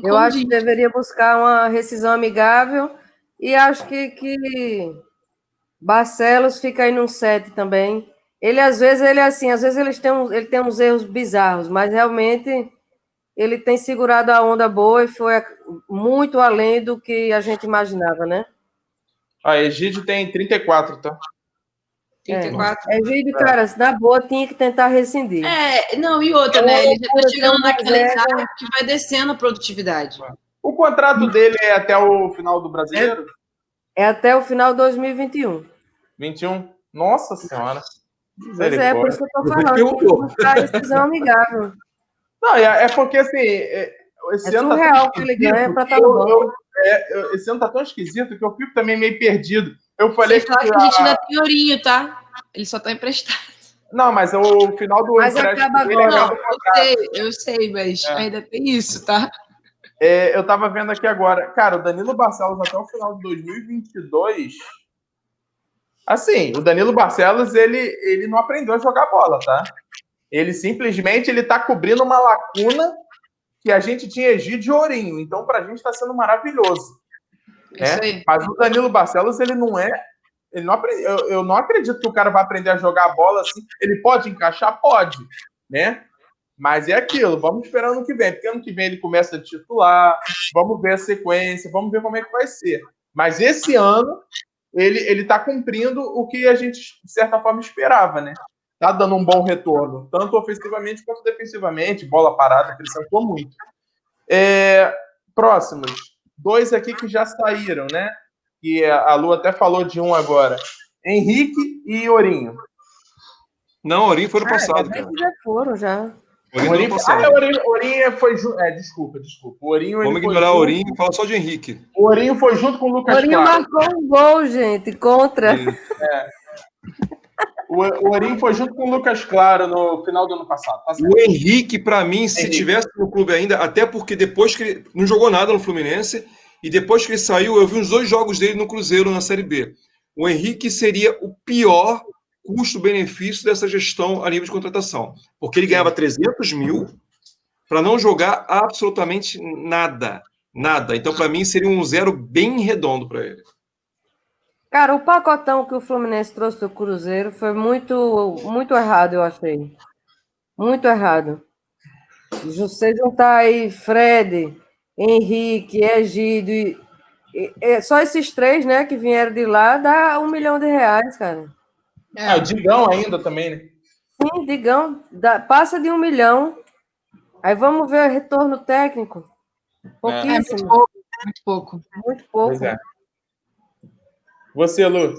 Eu acho que deveria buscar uma rescisão amigável e acho que Barcelos fica aí num 7 também. Ele, às vezes ele tem uns erros bizarros, mas realmente ele tem segurado a onda boa e foi muito além do que a gente imaginava, né? Egídio tem 34, tá? 34. Egídio, cara, na boa, tinha que tentar rescindir. Não, e outra, né? Ele já tá chegando naquela idade que vai descendo a produtividade. O contrato dele é até o final do Brasileiro? É até o final de 2021. 21? Nossa Senhora. Pois é, por isso que eu tô falando. Tem que buscar rescisão amigável. Não, é porque, assim, esse ano surreal que ele ganha pra estar no banco. Esse ano tá tão esquisito que eu fico também meio perdido. Eu falei que a gente ainda tem Ourinho, tá? Ele só tá emprestado. Não, mas o final do empréstimo dele não, eu sei, mas ainda tem isso, tá? Eu tava vendo aqui agora. Cara, o Danilo Barcelos até o final de 2022... Assim, o Danilo Barcelos, ele não aprendeu a jogar bola, tá? Ele simplesmente tá cobrindo uma lacuna que a gente tinha Egídio e Ourinho. Então, pra gente tá sendo maravilhoso. Né? Mas o Danilo Barcelos, ele não aprende, eu não acredito que o cara vai aprender a jogar a bola assim. Ele pode encaixar? Pode, né? Mas é aquilo, vamos esperar ano que vem. Porque ano que vem ele começa a titular, vamos ver a sequência, vamos ver como é que vai ser. Mas esse ano, ele tá cumprindo o que a gente, de certa forma, esperava, né? Tá dando um bom retorno, tanto ofensivamente quanto defensivamente, bola parada, acrescentou muito. Próximos. 2 aqui que já saíram, né? Que a Lu até falou de um agora. Henrique e Ourinho. Não, Ourinho foi no passado, cara. Já foram, já. Ourinho foi junto. Desculpa. O Ourinho, vamos ignorar o Ourinho e falar só de Henrique. O Ourinho foi junto com o Lucas Claro. O Ourinho marcou um gol, gente, contra. O Ourinho foi junto com o Lucas Claro no final do ano passado. Tá certo. O Henrique, para mim, se tivesse no clube ainda, até porque depois que ele não jogou nada no Fluminense, e depois que ele saiu, eu vi uns 2 jogos dele no Cruzeiro, na Série B. O Henrique seria o pior custo-benefício dessa gestão a nível de contratação. Porque ele ganhava 300 mil para não jogar absolutamente nada. Nada. Então, para mim, seria um 0 bem redondo para ele. Cara, o pacotão que o Fluminense trouxe do Cruzeiro foi muito, muito errado, eu achei. Muito errado. Você juntar aí Fred, Henrique, Egídio, só esses 3, né, que vieram de lá, dá R$1 milhão, cara. O Digão ainda também, né? Sim, Digão, passa de R$1 milhão. Aí vamos ver o retorno técnico. Pouquíssimo. Muito pouco. Muito pouco. Pois é. Você, Lu?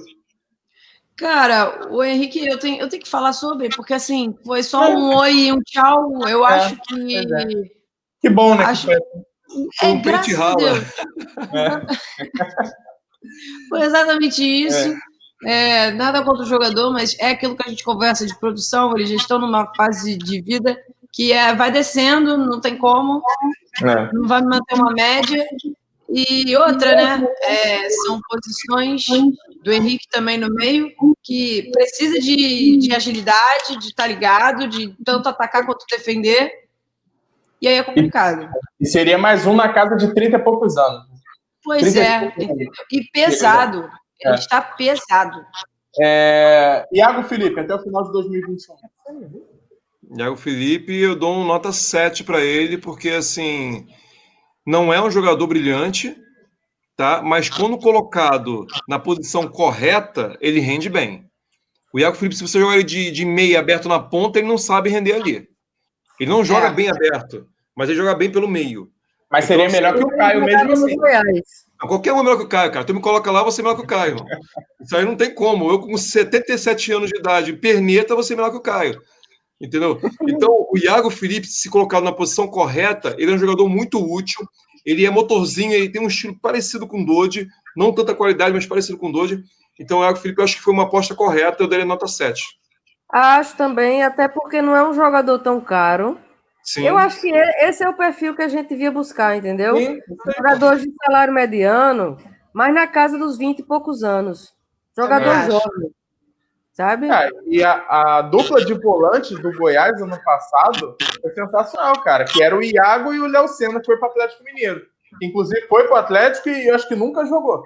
Cara, o Henrique, eu tenho que falar sobre, porque assim, foi só um oi e um tchau. Eu acho que. Que bom, né? Graças a Deus. Foi exatamente isso. Nada contra o jogador, mas é aquilo que a gente conversa de produção. Eles já estão numa fase de vida que vai descendo, não tem como, não vai manter uma média. E outra, né? São posições do Henrique também no meio, que precisa de agilidade, de estar ligado, de tanto atacar quanto defender. e aí é complicado. E seria mais um na casa de 30 e poucos anos. Pois é, e pesado. Ele está pesado. Iago Felipe, até o final de 2021. Iago Felipe, eu dou uma nota 7 para ele, porque assim, não é um jogador brilhante, tá? Mas quando colocado na posição correta, ele rende bem. O Iago Felipe, se você jogar ele de meia aberto na ponta, ele não sabe render ali. Ele não joga bem aberto, mas ele joga bem pelo meio. Mas seria melhor que o Caio mesmo assim. Qualquer um é melhor que o Caio, cara. Tu me coloca lá, você é melhor que o Caio, irmão. Isso aí não tem como. Eu, com 77 anos de idade, perneta, você é melhor que o Caio. Entendeu? Então, o Iago Felipe, se colocado na posição correta, ele é um jogador muito útil. Ele é motorzinho, ele tem um estilo parecido com o Dodge. Não tanta qualidade, mas parecido com o Dodge. Então, o Iago Felipe, eu acho que foi uma aposta correta. Eu daria nota 7. Acho também, até porque não é um jogador tão caro. Sim. Eu acho que esse é o perfil que a gente devia buscar, entendeu? Sim. Jogadores de salário mediano, mas na casa dos 20 e poucos anos. Jogador jovem, sabe? E a dupla de volantes do Goiás ano passado foi sensacional, cara. Que era o Iago e o Léo Senna, que foi para o Atlético Mineiro. Inclusive foi para o Atlético e eu acho que nunca jogou.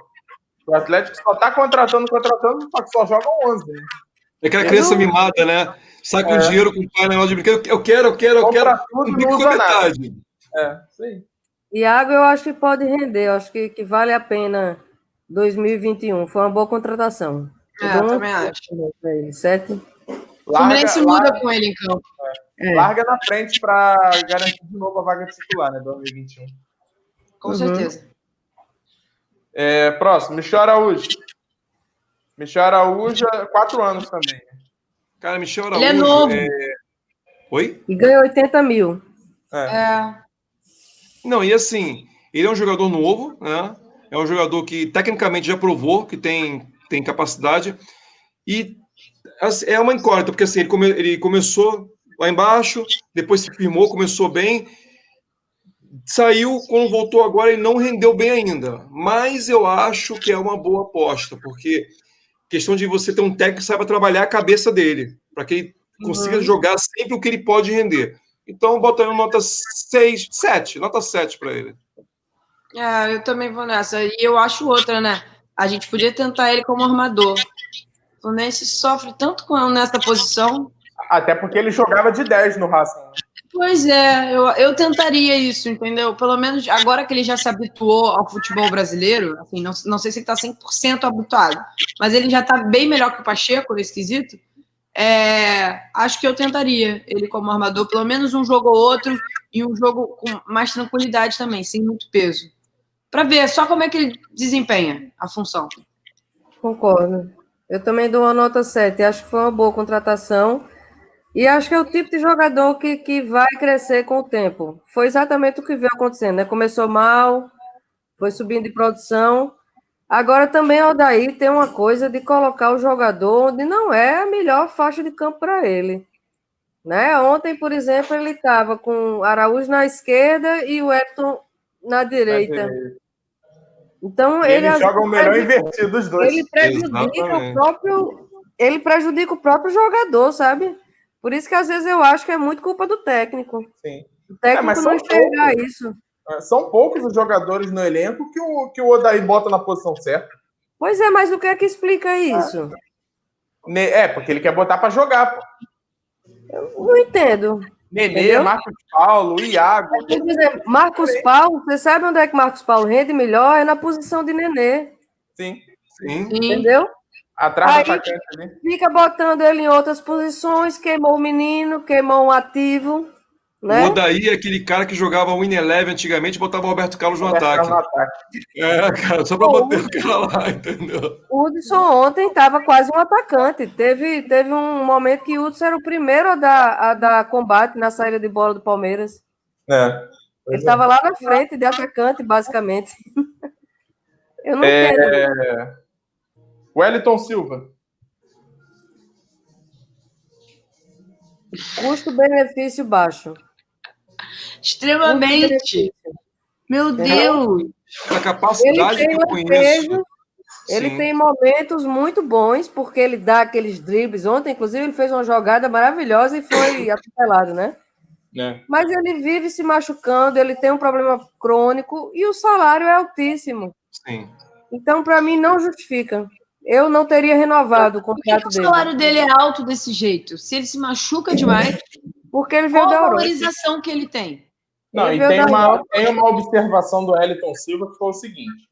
O Atlético só está contratando, só que só jogam 11, né? É aquela criança mimada, né? Sai com dinheiro, com o pai, negócio de brinquedo. Eu quero. Tudo, não usa nada. Sim. Iago, eu acho que pode render. Eu acho que vale a pena 2021. Foi uma boa contratação. Eu também acho. Certo? O Fluminense muda com ele em campo. Larga na frente para garantir de novo a vaga titular, né? 2021. Com certeza. Próximo, Michel Araújo. Michel Araújo, 4 anos também. Cara, Michel Araújo... Ele é novo. Oi? E ganha 80 mil. Não, e assim, ele é um jogador novo, né? É um jogador que tecnicamente já provou que tem capacidade. E assim, é uma incógnita, porque assim, ele começou lá embaixo, depois se firmou, começou bem, saiu, quando voltou agora, ele não rendeu bem ainda. Mas eu acho que é uma boa aposta, porque questão de você ter um técnico que saiba trabalhar a cabeça dele, para que ele consiga jogar sempre o que ele pode render. Então, eu boto aí uma nota 7 para ele. Eu também vou nessa. E eu acho outra, né? A gente podia tentar ele como armador. O Fluminense sofre tanto nessa posição. Até porque ele jogava de 10 no Racing. Pois é, eu tentaria isso, entendeu? Pelo menos agora que ele já se habituou ao futebol brasileiro, assim, não sei se ele está 100% habituado, mas ele já está bem melhor que o Pacheco nesse quesito. Acho que eu tentaria ele como armador, pelo menos um jogo ou outro, e um jogo com mais tranquilidade também, sem muito peso. Para ver só como é que ele desempenha a função. Concordo. Eu também dou uma nota 7. Acho que foi uma boa contratação. E acho que é o tipo de jogador que vai crescer com o tempo. Foi exatamente o que veio acontecendo, né? Começou mal, foi subindo de produção. Agora também o Odair tem uma coisa de colocar o jogador onde não é a melhor faixa de campo para ele. Né? Ontem, por exemplo, ele estava com Araújo na esquerda e o Everton na direita. Então, ele joga o melhor invertido dos dois. Ele prejudica o próprio jogador, sabe? Por isso que às vezes eu acho que é muito culpa do técnico. Sim. O técnico não enxergar isso. São poucos os jogadores no elenco que o Odair bota na posição certa. Pois é, mas o que é que explica isso? Porque ele quer botar para jogar, pô. Eu não entendo. Nenê, entendeu? Marcos Paulo, Iago. Quer dizer, Marcos Paulo, você sabe onde é que Marcos Paulo rende melhor? É na posição de Nenê. Sim. Entendeu? Atrás do atacante ali. Fica botando ele em outras posições, queimou o menino, queimou um ativo. Né? O Odair é aquele cara que jogava Win Eleven antigamente e botava o Roberto Carlos no ataque. Cara, só pra bater o cara lá, entendeu? O Hudson ontem estava quase um atacante. Teve um momento que o Hudson era o primeiro a dar combate na saída de bola do Palmeiras. Ele estava lá na frente de atacante, basicamente. Eu não entendo. Wellington Silva. Custo-benefício baixo. Extremamente. Meu Deus. A capacidade que eu conheço. Ele tem momentos muito bons, porque ele dá aqueles dribles. Ontem, inclusive, ele fez uma jogada maravilhosa e foi atropelado, né? né? Mas ele vive se machucando, ele tem um problema crônico e o salário é altíssimo. Sim. Então, para mim, não justifica. Eu não teria renovado o Por que contrato o dele. salário dele é alto desse jeito? Se ele se machuca demais, Porque ele veio qual da a Europa. valorização que ele tem? Não, Ele e veio tem da Europa. uma observação do Wellington Silva que foi o seguinte: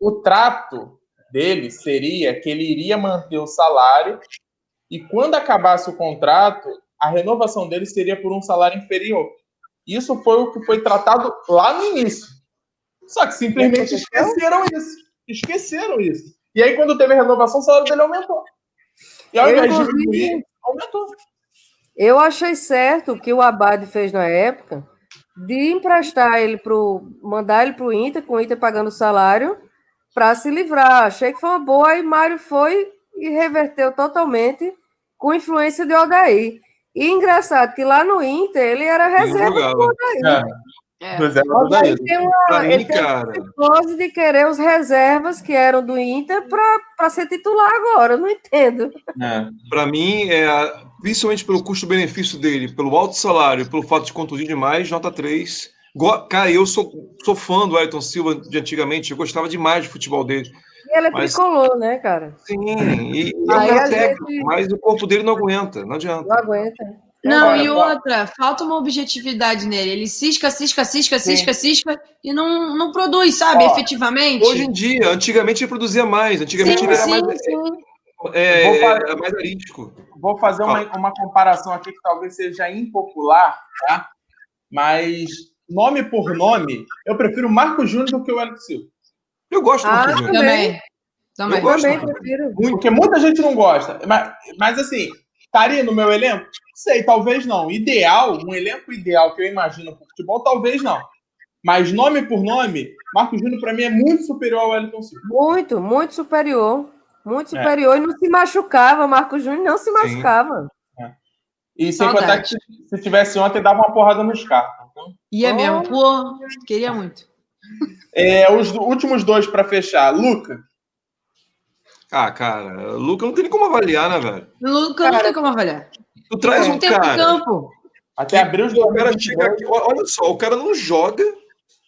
o trato dele seria que ele iria manter o salário e quando acabasse o contrato, a renovação dele seria por um salário inferior. Isso foi o que foi tratado lá no início. Só que simplesmente esqueceram isso. E aí, quando teve a renovação, o salário dele aumentou. E ao invés de diminuir, aumentou. Eu achei certo o que o Abad fez na época de emprestar ele mandar ele para o Inter, com o Inter pagando o salário, para se livrar. Achei que foi uma boa, e Mário foi e reverteu totalmente com influência de Odair. E engraçado que lá no Inter ele era reserva do Odair. Odair tem uma pose de querer os reservas que eram do Inter para ser titular agora. Eu não entendo. Para mim, principalmente pelo custo-benefício dele, pelo alto salário, pelo fato de contundir demais, nota 3. Cara, eu sou fã do Wellington Silva de antigamente, eu gostava demais do futebol dele. E ele é tricolor, né, cara? Sim, e é um cara técnico, mas o corpo dele não aguenta, não adianta. Não aguenta. Não, e outra, falta uma objetividade nele. Ele cisca e não produz, sabe, efetivamente. Hoje em dia, antigamente ele produzia mais, antigamente ele era mais arístico. Vou fazer uma comparação aqui que talvez seja impopular, tá? Mas nome por nome, eu prefiro o Marcos Júnior do que o Wellington Silva. Eu gosto do Marcos Júnior. Também. Eu gosto, prefiro. Porque muita gente não gosta. Mas assim, estaria no meu elenco? Sei, talvez não. Um elenco ideal que eu imagino para o futebol, talvez não. Mas nome por nome, Marcos Júnior para mim é muito superior ao Wellington Silva. Muito superior. Muito superior e não se machucava. Marcos Júnior não se machucava. E sem contar que se tivesse ontem, dava uma porrada nos caras. Então... Ia mesmo, pô, queria muito. Os últimos dois para fechar. Luca. Ah, cara, Luca não tem nem como avaliar, né, velho? Luca não tem como avaliar. Tu traz um cara... campo. Até abrir os o cara chega aqui, olha só, o cara não joga.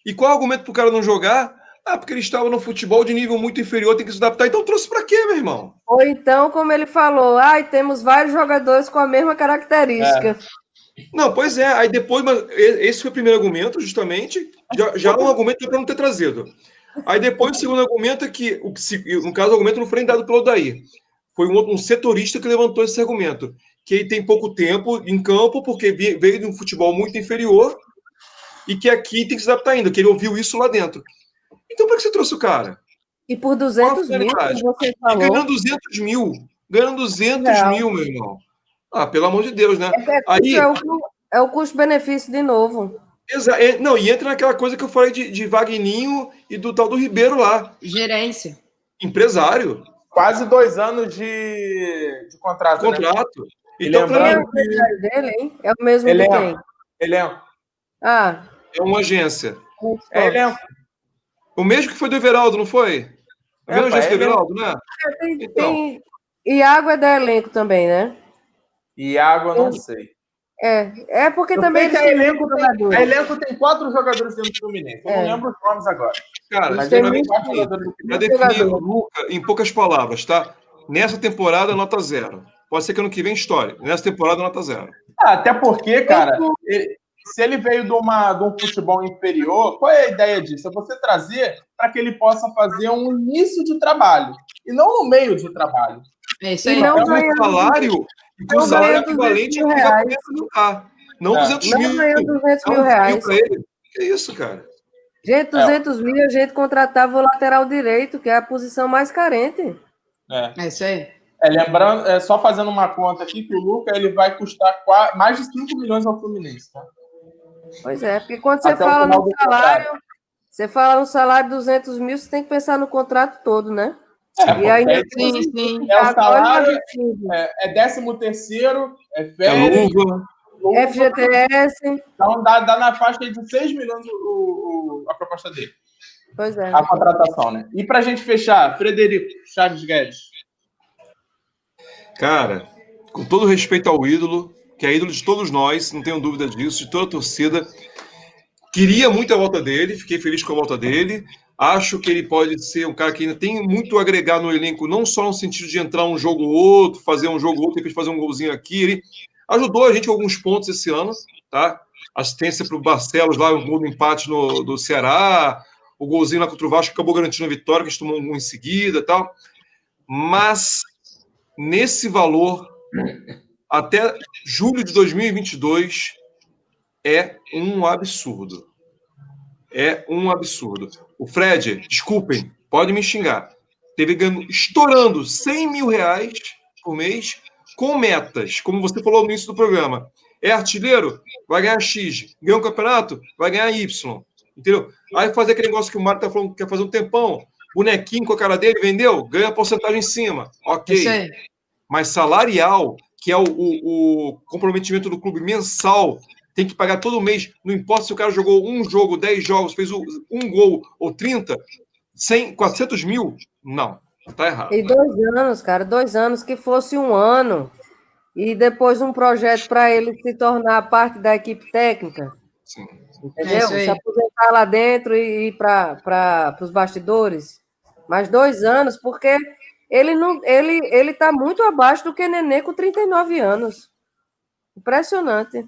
E qual é o argumento pro cara não jogar? Ah, porque ele estava no futebol de nível muito inferior, tem que se adaptar. Então trouxe pra quê, meu irmão? Ou então, como ele falou, temos vários jogadores com a mesma característica. Não, pois é. Aí depois, esse foi o primeiro argumento, justamente. Já um argumento para não ter trazido. Aí depois o segundo argumento é que, no caso, o argumento não foi nem dado pelo Odair. Foi um setorista que levantou esse argumento. Que ele tem pouco tempo em campo, porque veio de um futebol muito inferior e que aqui tem que se adaptar ainda, que ele ouviu isso lá dentro. Então, para que você trouxe o cara? E por 200 mil, como você falou. E ganhando 200 mil. Ganhando 200 mil, meu irmão. Ah, pelo amor de Deus, né? Aí é o custo-benefício de novo. Não, e entra naquela coisa que eu falei de Vagninho e do tal do Ribeiro lá. Gerência. Empresário. Quase 2 anos de contrato. Né? Então, quem é o empresário dele, hein? É o mesmo de quem? Elenco. É uma agência. É elenco. O mesmo que foi do Everaldo, não foi? A mesma agência do Everaldo, né? Tem Iago é da elenco também, né? Iago, eu não sei. É porque eu também a elenco tem 4 jogadores dentro do Fluminense. Eu não lembro os nomes agora. Cara, mas para definir o Luca, em poucas palavras, tá? Nessa temporada, nota 0. Pode ser que ano que vem história. Nessa temporada, nota 0. Até porque, cara, se ele veio de um futebol inferior, qual é a ideia disso? É você trazer para que ele possa fazer um início de trabalho. E não no meio de trabalho. É isso aí. E não ganha salário, com o salário equivalente ao que vai apresentar. Não 200 mil. Não ganha 200 mil reais. Que isso, cara? Gente, 200 mil, a gente contratava o lateral direito, que é a posição mais carente. É isso aí. Lembrando, só fazendo uma conta aqui, que o Luca ele vai custar mais de 5 milhões ao Fluminense. Tá? Pois é, porque quando você fala no salário, você fala no salário de 200 mil, você tem que pensar no contrato todo, né? E ainda sim. É o salário, é 13º, é férias, luva, FGTS. Então dá na faixa de 6 milhões a proposta dele. Pois é. A contratação, né? E pra gente fechar, Frederico Chaves Guedes. Cara, com todo respeito ao ídolo, que é ídolo de todos nós, não tenho dúvida disso, de toda a torcida. Queria muito a volta dele, fiquei feliz com a volta dele. Acho que ele pode ser um cara que ainda tem muito a agregar no elenco, não só no sentido de entrar um jogo ou outro, fazer um jogo ou outro, depois fazer um golzinho aqui. Ele ajudou a gente com alguns pontos esse ano, tá? Assistência para o Barcelos lá, um gol do empate do Ceará, o golzinho lá contra o Vasco acabou garantindo a vitória, que a gente tomou um gol em seguida e tal. Mas, nesse valor, até julho de 2022, é um absurdo. É um absurdo. O Fred, desculpem, pode me xingar, teve estourando 100 mil reais por mês com metas, como você falou no início do programa. É artilheiro? Vai ganhar X. Ganhou um campeonato? Vai ganhar Y. Entendeu? Aí fazer aquele negócio que o Mário tá falando que quer fazer um tempão, bonequinho com a cara dele, vendeu? Ganha a porcentagem em cima. Ok. Mas salarial, que é o comprometimento do clube mensal, tem que pagar todo mês, não importa se o cara jogou um jogo, 10 jogos, fez um gol ou 30, 100, 400 mil? Não, tá errado. E 2 anos, cara, 2 anos, que fosse 1 ano, e depois um projeto para ele se tornar parte da equipe técnica. Sim. Entendeu? Se aposentar lá dentro e ir para os bastidores. Mas 2 anos, porque ele tá muito abaixo do que Nenê com 39 anos. Impressionante.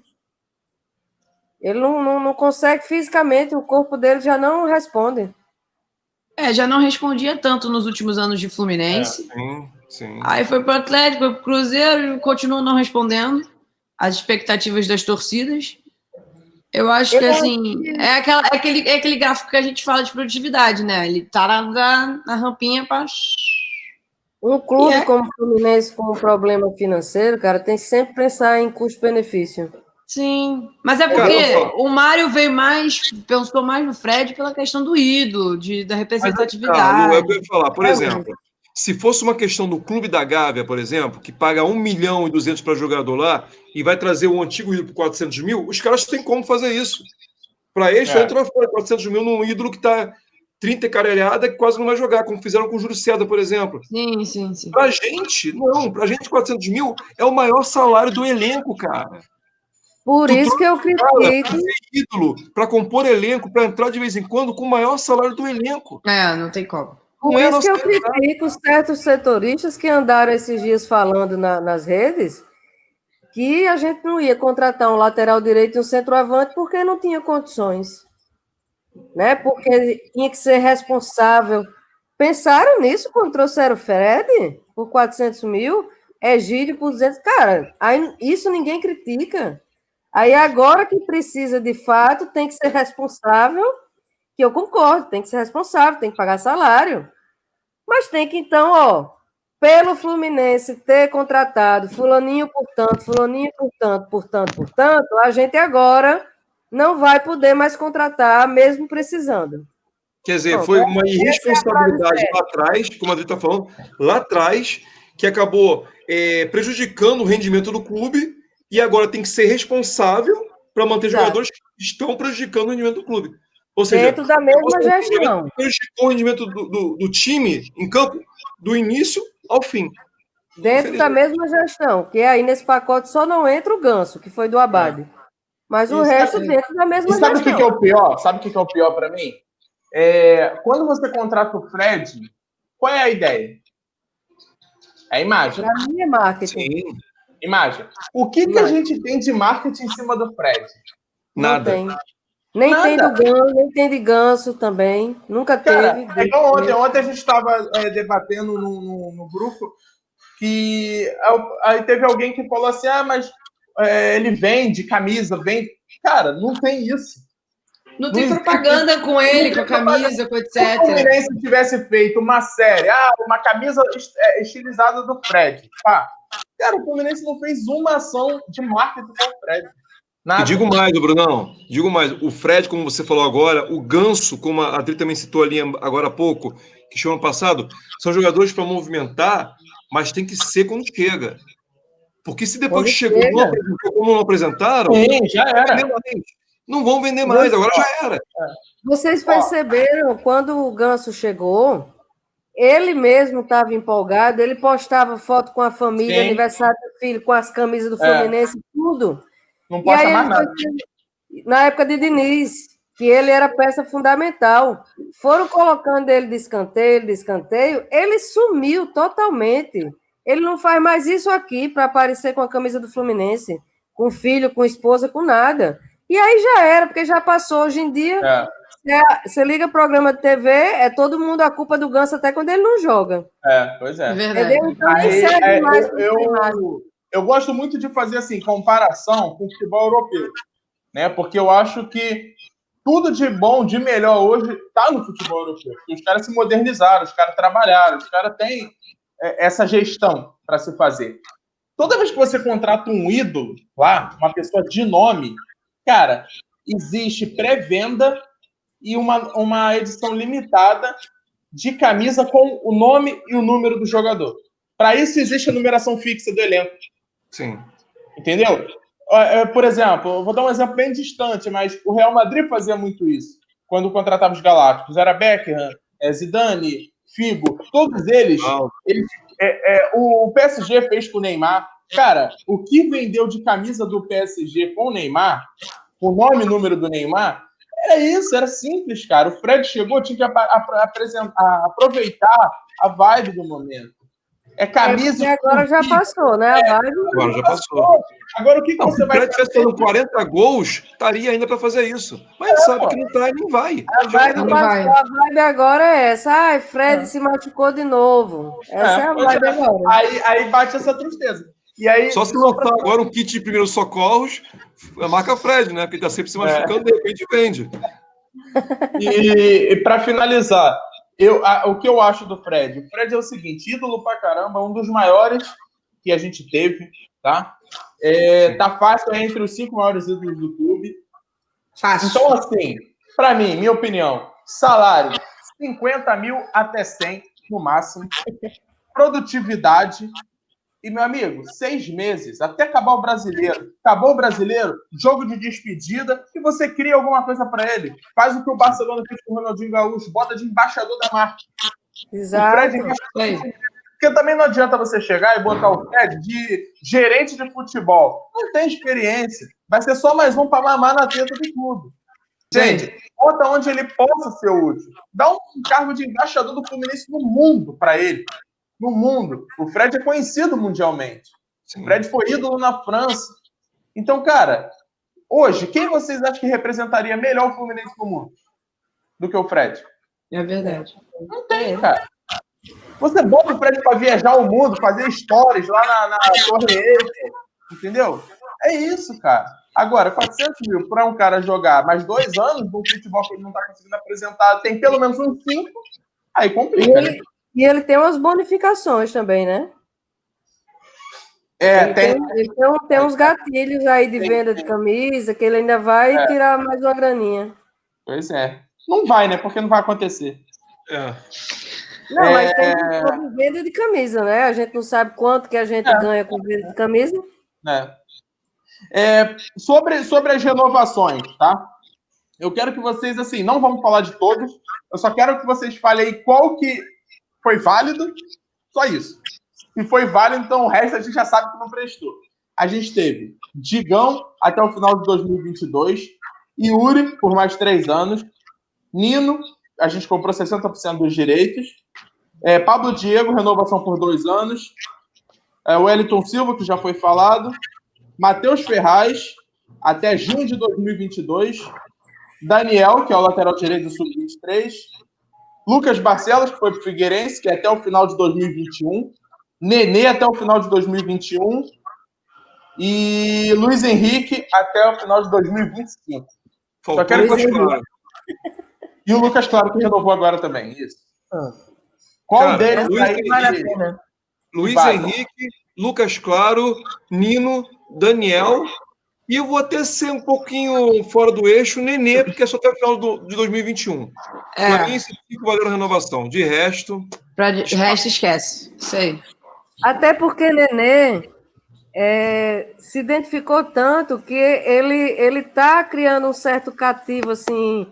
Ele não consegue fisicamente, o corpo dele já não responde. Já não respondia tanto nos últimos anos de Fluminense. Sim. Aí foi para o Atlético, foi para o Cruzeiro, continua não respondendo às expectativas das torcidas. Eu acho que, assim, é aquele gráfico que a gente fala de produtividade, né? Ele tá na rampinha para... Um clube como o Fluminense com um problema financeiro, cara, tem que sempre pensar em custo-benefício. Sim, mas é porque o Mário pensou mais no Fred pela questão do ídolo, da representatividade. Eu ia falar, por exemplo, se fosse uma questão do Clube da Gávea, por exemplo, que paga 1 milhão e 200 para jogador lá e vai trazer o antigo ídolo por 400 mil, os caras têm como fazer isso. Para eles, entra fora 400 mil num ídolo que está 30 caralhada que quase não vai jogar, como fizeram com o Júlio César, por exemplo. Sim. Pra gente, não. Pra gente, 400 mil é o maior salário do elenco, cara. Por isso que eu critico. Ídolo para compor elenco, para entrar de vez em quando com o maior salário do elenco. Não tem como. Por isso que eu critico certos setoristas que andaram esses dias falando nas redes que a gente não ia contratar um lateral direito e um centroavante porque não tinha condições. Né? Porque tinha que ser responsável. Pensaram nisso quando trouxeram o Fred por 400 mil, Egídio por 200. Cara, aí, isso ninguém critica. Aí agora que precisa de fato, tem que ser responsável, que eu concordo, tem que ser responsável, tem que pagar salário. Mas tem que, então, pelo Fluminense ter contratado fulaninho por tanto, portanto, a gente agora não vai poder mais contratar, mesmo precisando. Quer dizer, foi uma irresponsabilidade lá atrás, como a Adri está falando, lá atrás, que acabou prejudicando o rendimento do clube e agora tem que ser responsável para manter jogadores que estão prejudicando o rendimento do clube. Ou seja, dentro da mesma gestão. Prejudicou o rendimento do time em campo do início ao fim. Dentro da mesma gestão, que aí nesse pacote só não entra o Ganso, que foi do Abade. Mas o resto dentro da mesma gestão. Sabe o que é o pior? Sabe o que é o pior para mim? Quando você contrata o Fred, qual é a ideia? É a imagem. Para mim é marketing. Sim. Imagem. O que a gente tem de marketing em cima do Fred? Nada. Não tem. Nem tem do Ganso, nem tem de Ganso também. Nunca teve. Ontem a gente estava debatendo no grupo que aí teve alguém que falou assim, mas ele vende camisa, vende... Cara, não tem isso. Não tem propaganda com ele, com a camisa, com etc. Se o Fluminense tivesse feito uma série, uma camisa estilizada do Fred, cara, o Fluminense não fez uma ação de marketing com o Fred. Nada. E digo mais, Brunão, o Fred, como você falou agora, o Ganso, como a Adri também citou ali agora há pouco, que chegou ano passado, são jogadores para movimentar, mas tem que ser quando chega. Porque se depois que chegou, como não apresentaram, já era. Não vão vender mais, agora já era. Vocês perceberam, quando o Ganso chegou, Ele mesmo estava empolgado, ele postava foto com a família, Sim. aniversário do filho, com as camisas do Fluminense, tudo. Não E posta aí mais nada. na época de Diniz, que ele era peça fundamental, foram colocando ele de escanteio, ele sumiu totalmente. Ele não faz mais isso aqui para aparecer com a camisa do Fluminense, com filho, com esposa, com nada. E aí já era, porque já passou. Hoje em dia, você liga programa de TV, é todo mundo a culpa do Ganso até quando ele não joga. Pois é. É verdade. Entendeu? Então nem serve mais para Eu gosto muito de fazer assim, comparação com o futebol europeu, né? Porque eu acho que tudo de bom, de melhor hoje está no futebol europeu. Porque os caras se modernizaram, os caras trabalharam, os caras têm essa gestão para se fazer. Toda vez que você contrata um ídolo lá, uma pessoa de nome, cara, existe pré-venda e uma edição limitada de camisa com o nome e o número do jogador. Para isso existe a numeração fixa do elenco. Sim. Entendeu? Por exemplo, eu vou dar um exemplo bem distante, mas o Real Madrid fazia muito isso. Quando contratava os galácticos. Era Beckham, Zidane, Figo, todos eles. O PSG fez com o Neymar. Cara, o que vendeu de camisa do PSG com o Neymar, o nome e número do Neymar, era isso, era simples, cara. O Fred chegou, tinha que aproveitar a vibe do momento. É camisa. Agora já passou, né? A vibe. Agora já passou. Agora o que você vai fazer? Se tivesse 40 gols, estaria ainda para fazer isso. Mas sabe que não está e nem vai. A vibe passou, a vibe agora é essa. Ai, Fred se machucou de novo. Essa é a vibe agora. Aí bate essa tristeza. E aí, só se lançar agora um kit de primeiros socorros, a marca Fred, né? Porque tá sempre se machucando, de repente vende. E para finalizar, o que eu acho do Fred? O Fred é o seguinte, ídolo pra caramba, um dos maiores que a gente teve, tá? Tá fácil entre os 5 maiores ídolos do clube. Fácil. Então, assim, para mim, minha opinião, salário 50 mil até 100 no máximo, produtividade. E, meu amigo, 6 meses, até acabar o brasileiro. Acabou o brasileiro, jogo de despedida, e você cria alguma coisa para ele. Faz o que o Barcelona fez com o Ronaldinho Gaúcho, bota de embaixador da marca. Exato. Porque também não adianta você chegar e botar o Fred de gerente de futebol. Não tem experiência. Vai ser só mais um para mamar na teta do clube. Gente, bota onde ele possa ser útil. Dá um cargo de embaixador do Fluminense no mundo para ele. No mundo. O Fred é conhecido mundialmente. Sim. O Fred foi ídolo na França. Então, cara, hoje, quem vocês acham que representaria melhor o Fluminense no mundo do que o Fred? É verdade. Não tem, cara. Você bota o Fred para viajar o mundo, fazer stories lá na Torre Eiffel, entendeu? É isso, cara. Agora, 400 mil para um cara jogar mais 2 anos no futebol que ele não está conseguindo apresentar, tem pelo menos uns 5, aí complica, né? E ele tem umas bonificações também, né? Tem uns gatilhos aí de venda de camisa que ele ainda vai tirar mais uma graninha. Pois é. Não vai, né? Porque não vai acontecer. Não, mas tem venda de camisa, né? A gente não sabe quanto que a gente ganha com venda de camisa. Sobre as renovações, tá? Eu quero que vocês, assim, não vamos falar de todos, eu só quero que vocês falem aí qual que foi válido, só isso. Se foi válido, então o resto a gente já sabe que não prestou. A gente teve Digão até o final de 2022, Yuri por mais 3 anos, Nino, a gente comprou 60% dos direitos, Pablo Diego, renovação por 2 anos, o Wellington Silva, que já foi falado, Matheus Ferraz, até junho de 2022, Daniel, que é o lateral direito do Sub-23, Lucas Barcelos, que foi para o Figueirense, que é até o final de 2021, Nenê até o final de 2021 e Luiz Henrique até o final de 2025. Só quero que E o Lucas Claro, que renovou agora também, isso. Qual deles aí vale a pena? Luiz Henrique, Lucas Claro, Nino, Daniel, e eu vou até ser um pouquinho fora do eixo, Nenê, porque é só até o final de 2021. Para mim, esses 5 valeram renovação. De resto... De resto, esquece. Sei. Até porque Nenê se identificou tanto que ele tá criando um certo cativo, assim,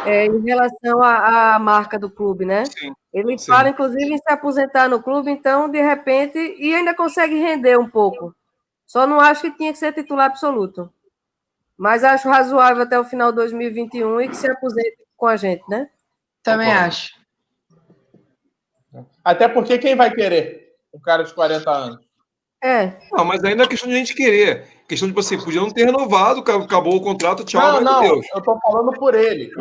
em relação à marca do clube, né? Sim. Ele Sim. fala, inclusive, em se aposentar no clube, então, de repente, e ainda consegue render um pouco. Só não acho que tinha que ser titular absoluto. Mas acho razoável até o final de 2021 e que se aposente com a gente, né? Também Concordo. acho. Até porque quem vai querer um cara de 40 anos? Não, mas ainda é questão de a gente querer. Questão de, tipo assim, podia não ter renovado, acabou o contrato, tchau, Não, vai com não, Deus. eu tô falando por ele.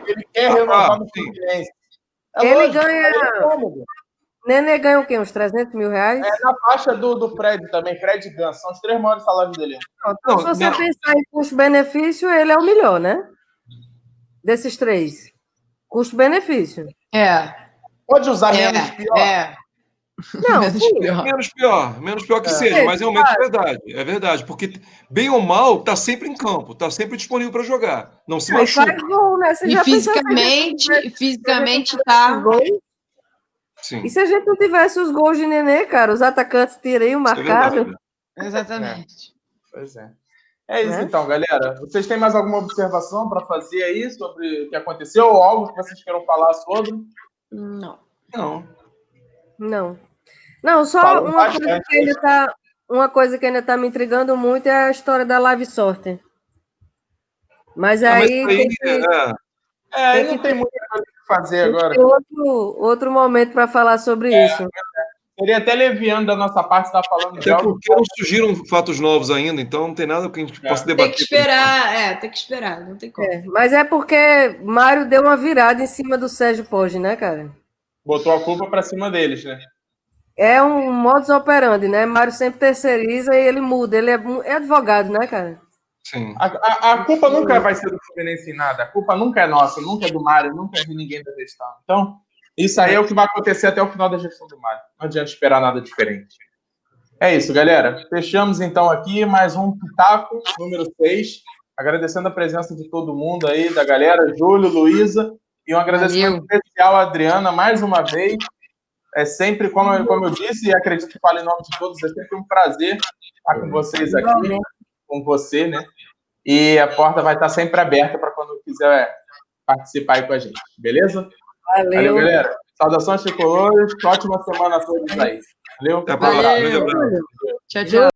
Ele quer renovar no sim. Fluminense. É Ele lógico, ganha- aí é cômodo. Nenê ganha o quê? Uns 300 mil reais? É na faixa do Fred também, Fred e Ganso. São os 3 maiores salários dele. Então, se você pensar em custo-benefício, ele é o melhor, né? Desses 3. Custo-benefício. Pode usar menos pior. Não, Menos sim. pior. Menos pior que seja, mas realmente é verdade, porque bem ou mal, tá sempre em campo, tá sempre disponível para jogar, não se Aí machuca. faz gol, né? Você E já pensou se fisicamente os tá. gols? Sim, E se a gente não tivesse os gols de Nenê, cara? Os atacantes teriam isso é marcado. verdade. Exatamente. Pois é. É isso Né? então, galera. Vocês têm mais alguma observação para fazer aí sobre o que aconteceu ou algo que vocês queiram falar sobre? Não. Não. Não, só Falou uma bastante. coisa que ainda tá, uma coisa que ainda tá me intrigando muito é a história da live sorte. Mas Mas aí aí, tem que Aí tem não que tem muita coisa o que fazer agora. ter outro momento para falar sobre isso. Seria até leviano da nossa parte estar falando de até algo. porque não surgiram fatos novos ainda, então não tem nada que a gente possa debater. Tem que esperar, tem que esperar, não tem como. Mas é porque Mário deu uma virada em cima do Sérgio Poggi, né, cara? Botou a culpa para cima deles, né? É um modus operandi, né? Mário sempre terceiriza e ele muda. Ele é advogado, né, cara? Sim. A culpa nunca vai ser do Fluminense em nada. A culpa nunca é nossa, nunca é do Mário, nunca é de ninguém da gestão. Então, isso aí é o que vai acontecer até o final da gestão do Mário. Não adianta esperar nada diferente. É isso, galera. Fechamos então aqui mais um Pitaco, número 6. Agradecendo a presença de todo mundo aí, da galera, Júlio, Luísa, e um agradecimento especial à Adriana, mais uma vez. É sempre, como eu disse, e acredito que falo em nome de todos, é sempre um prazer estar com vocês aqui, com você, né? E a porta vai estar sempre aberta para quando quiser participar aí com a gente, beleza? Valeu, galera. Saudações tricolores, ótima semana a todos aí. Valeu? Até a próxima. Grande abraço. Tchau, tchau.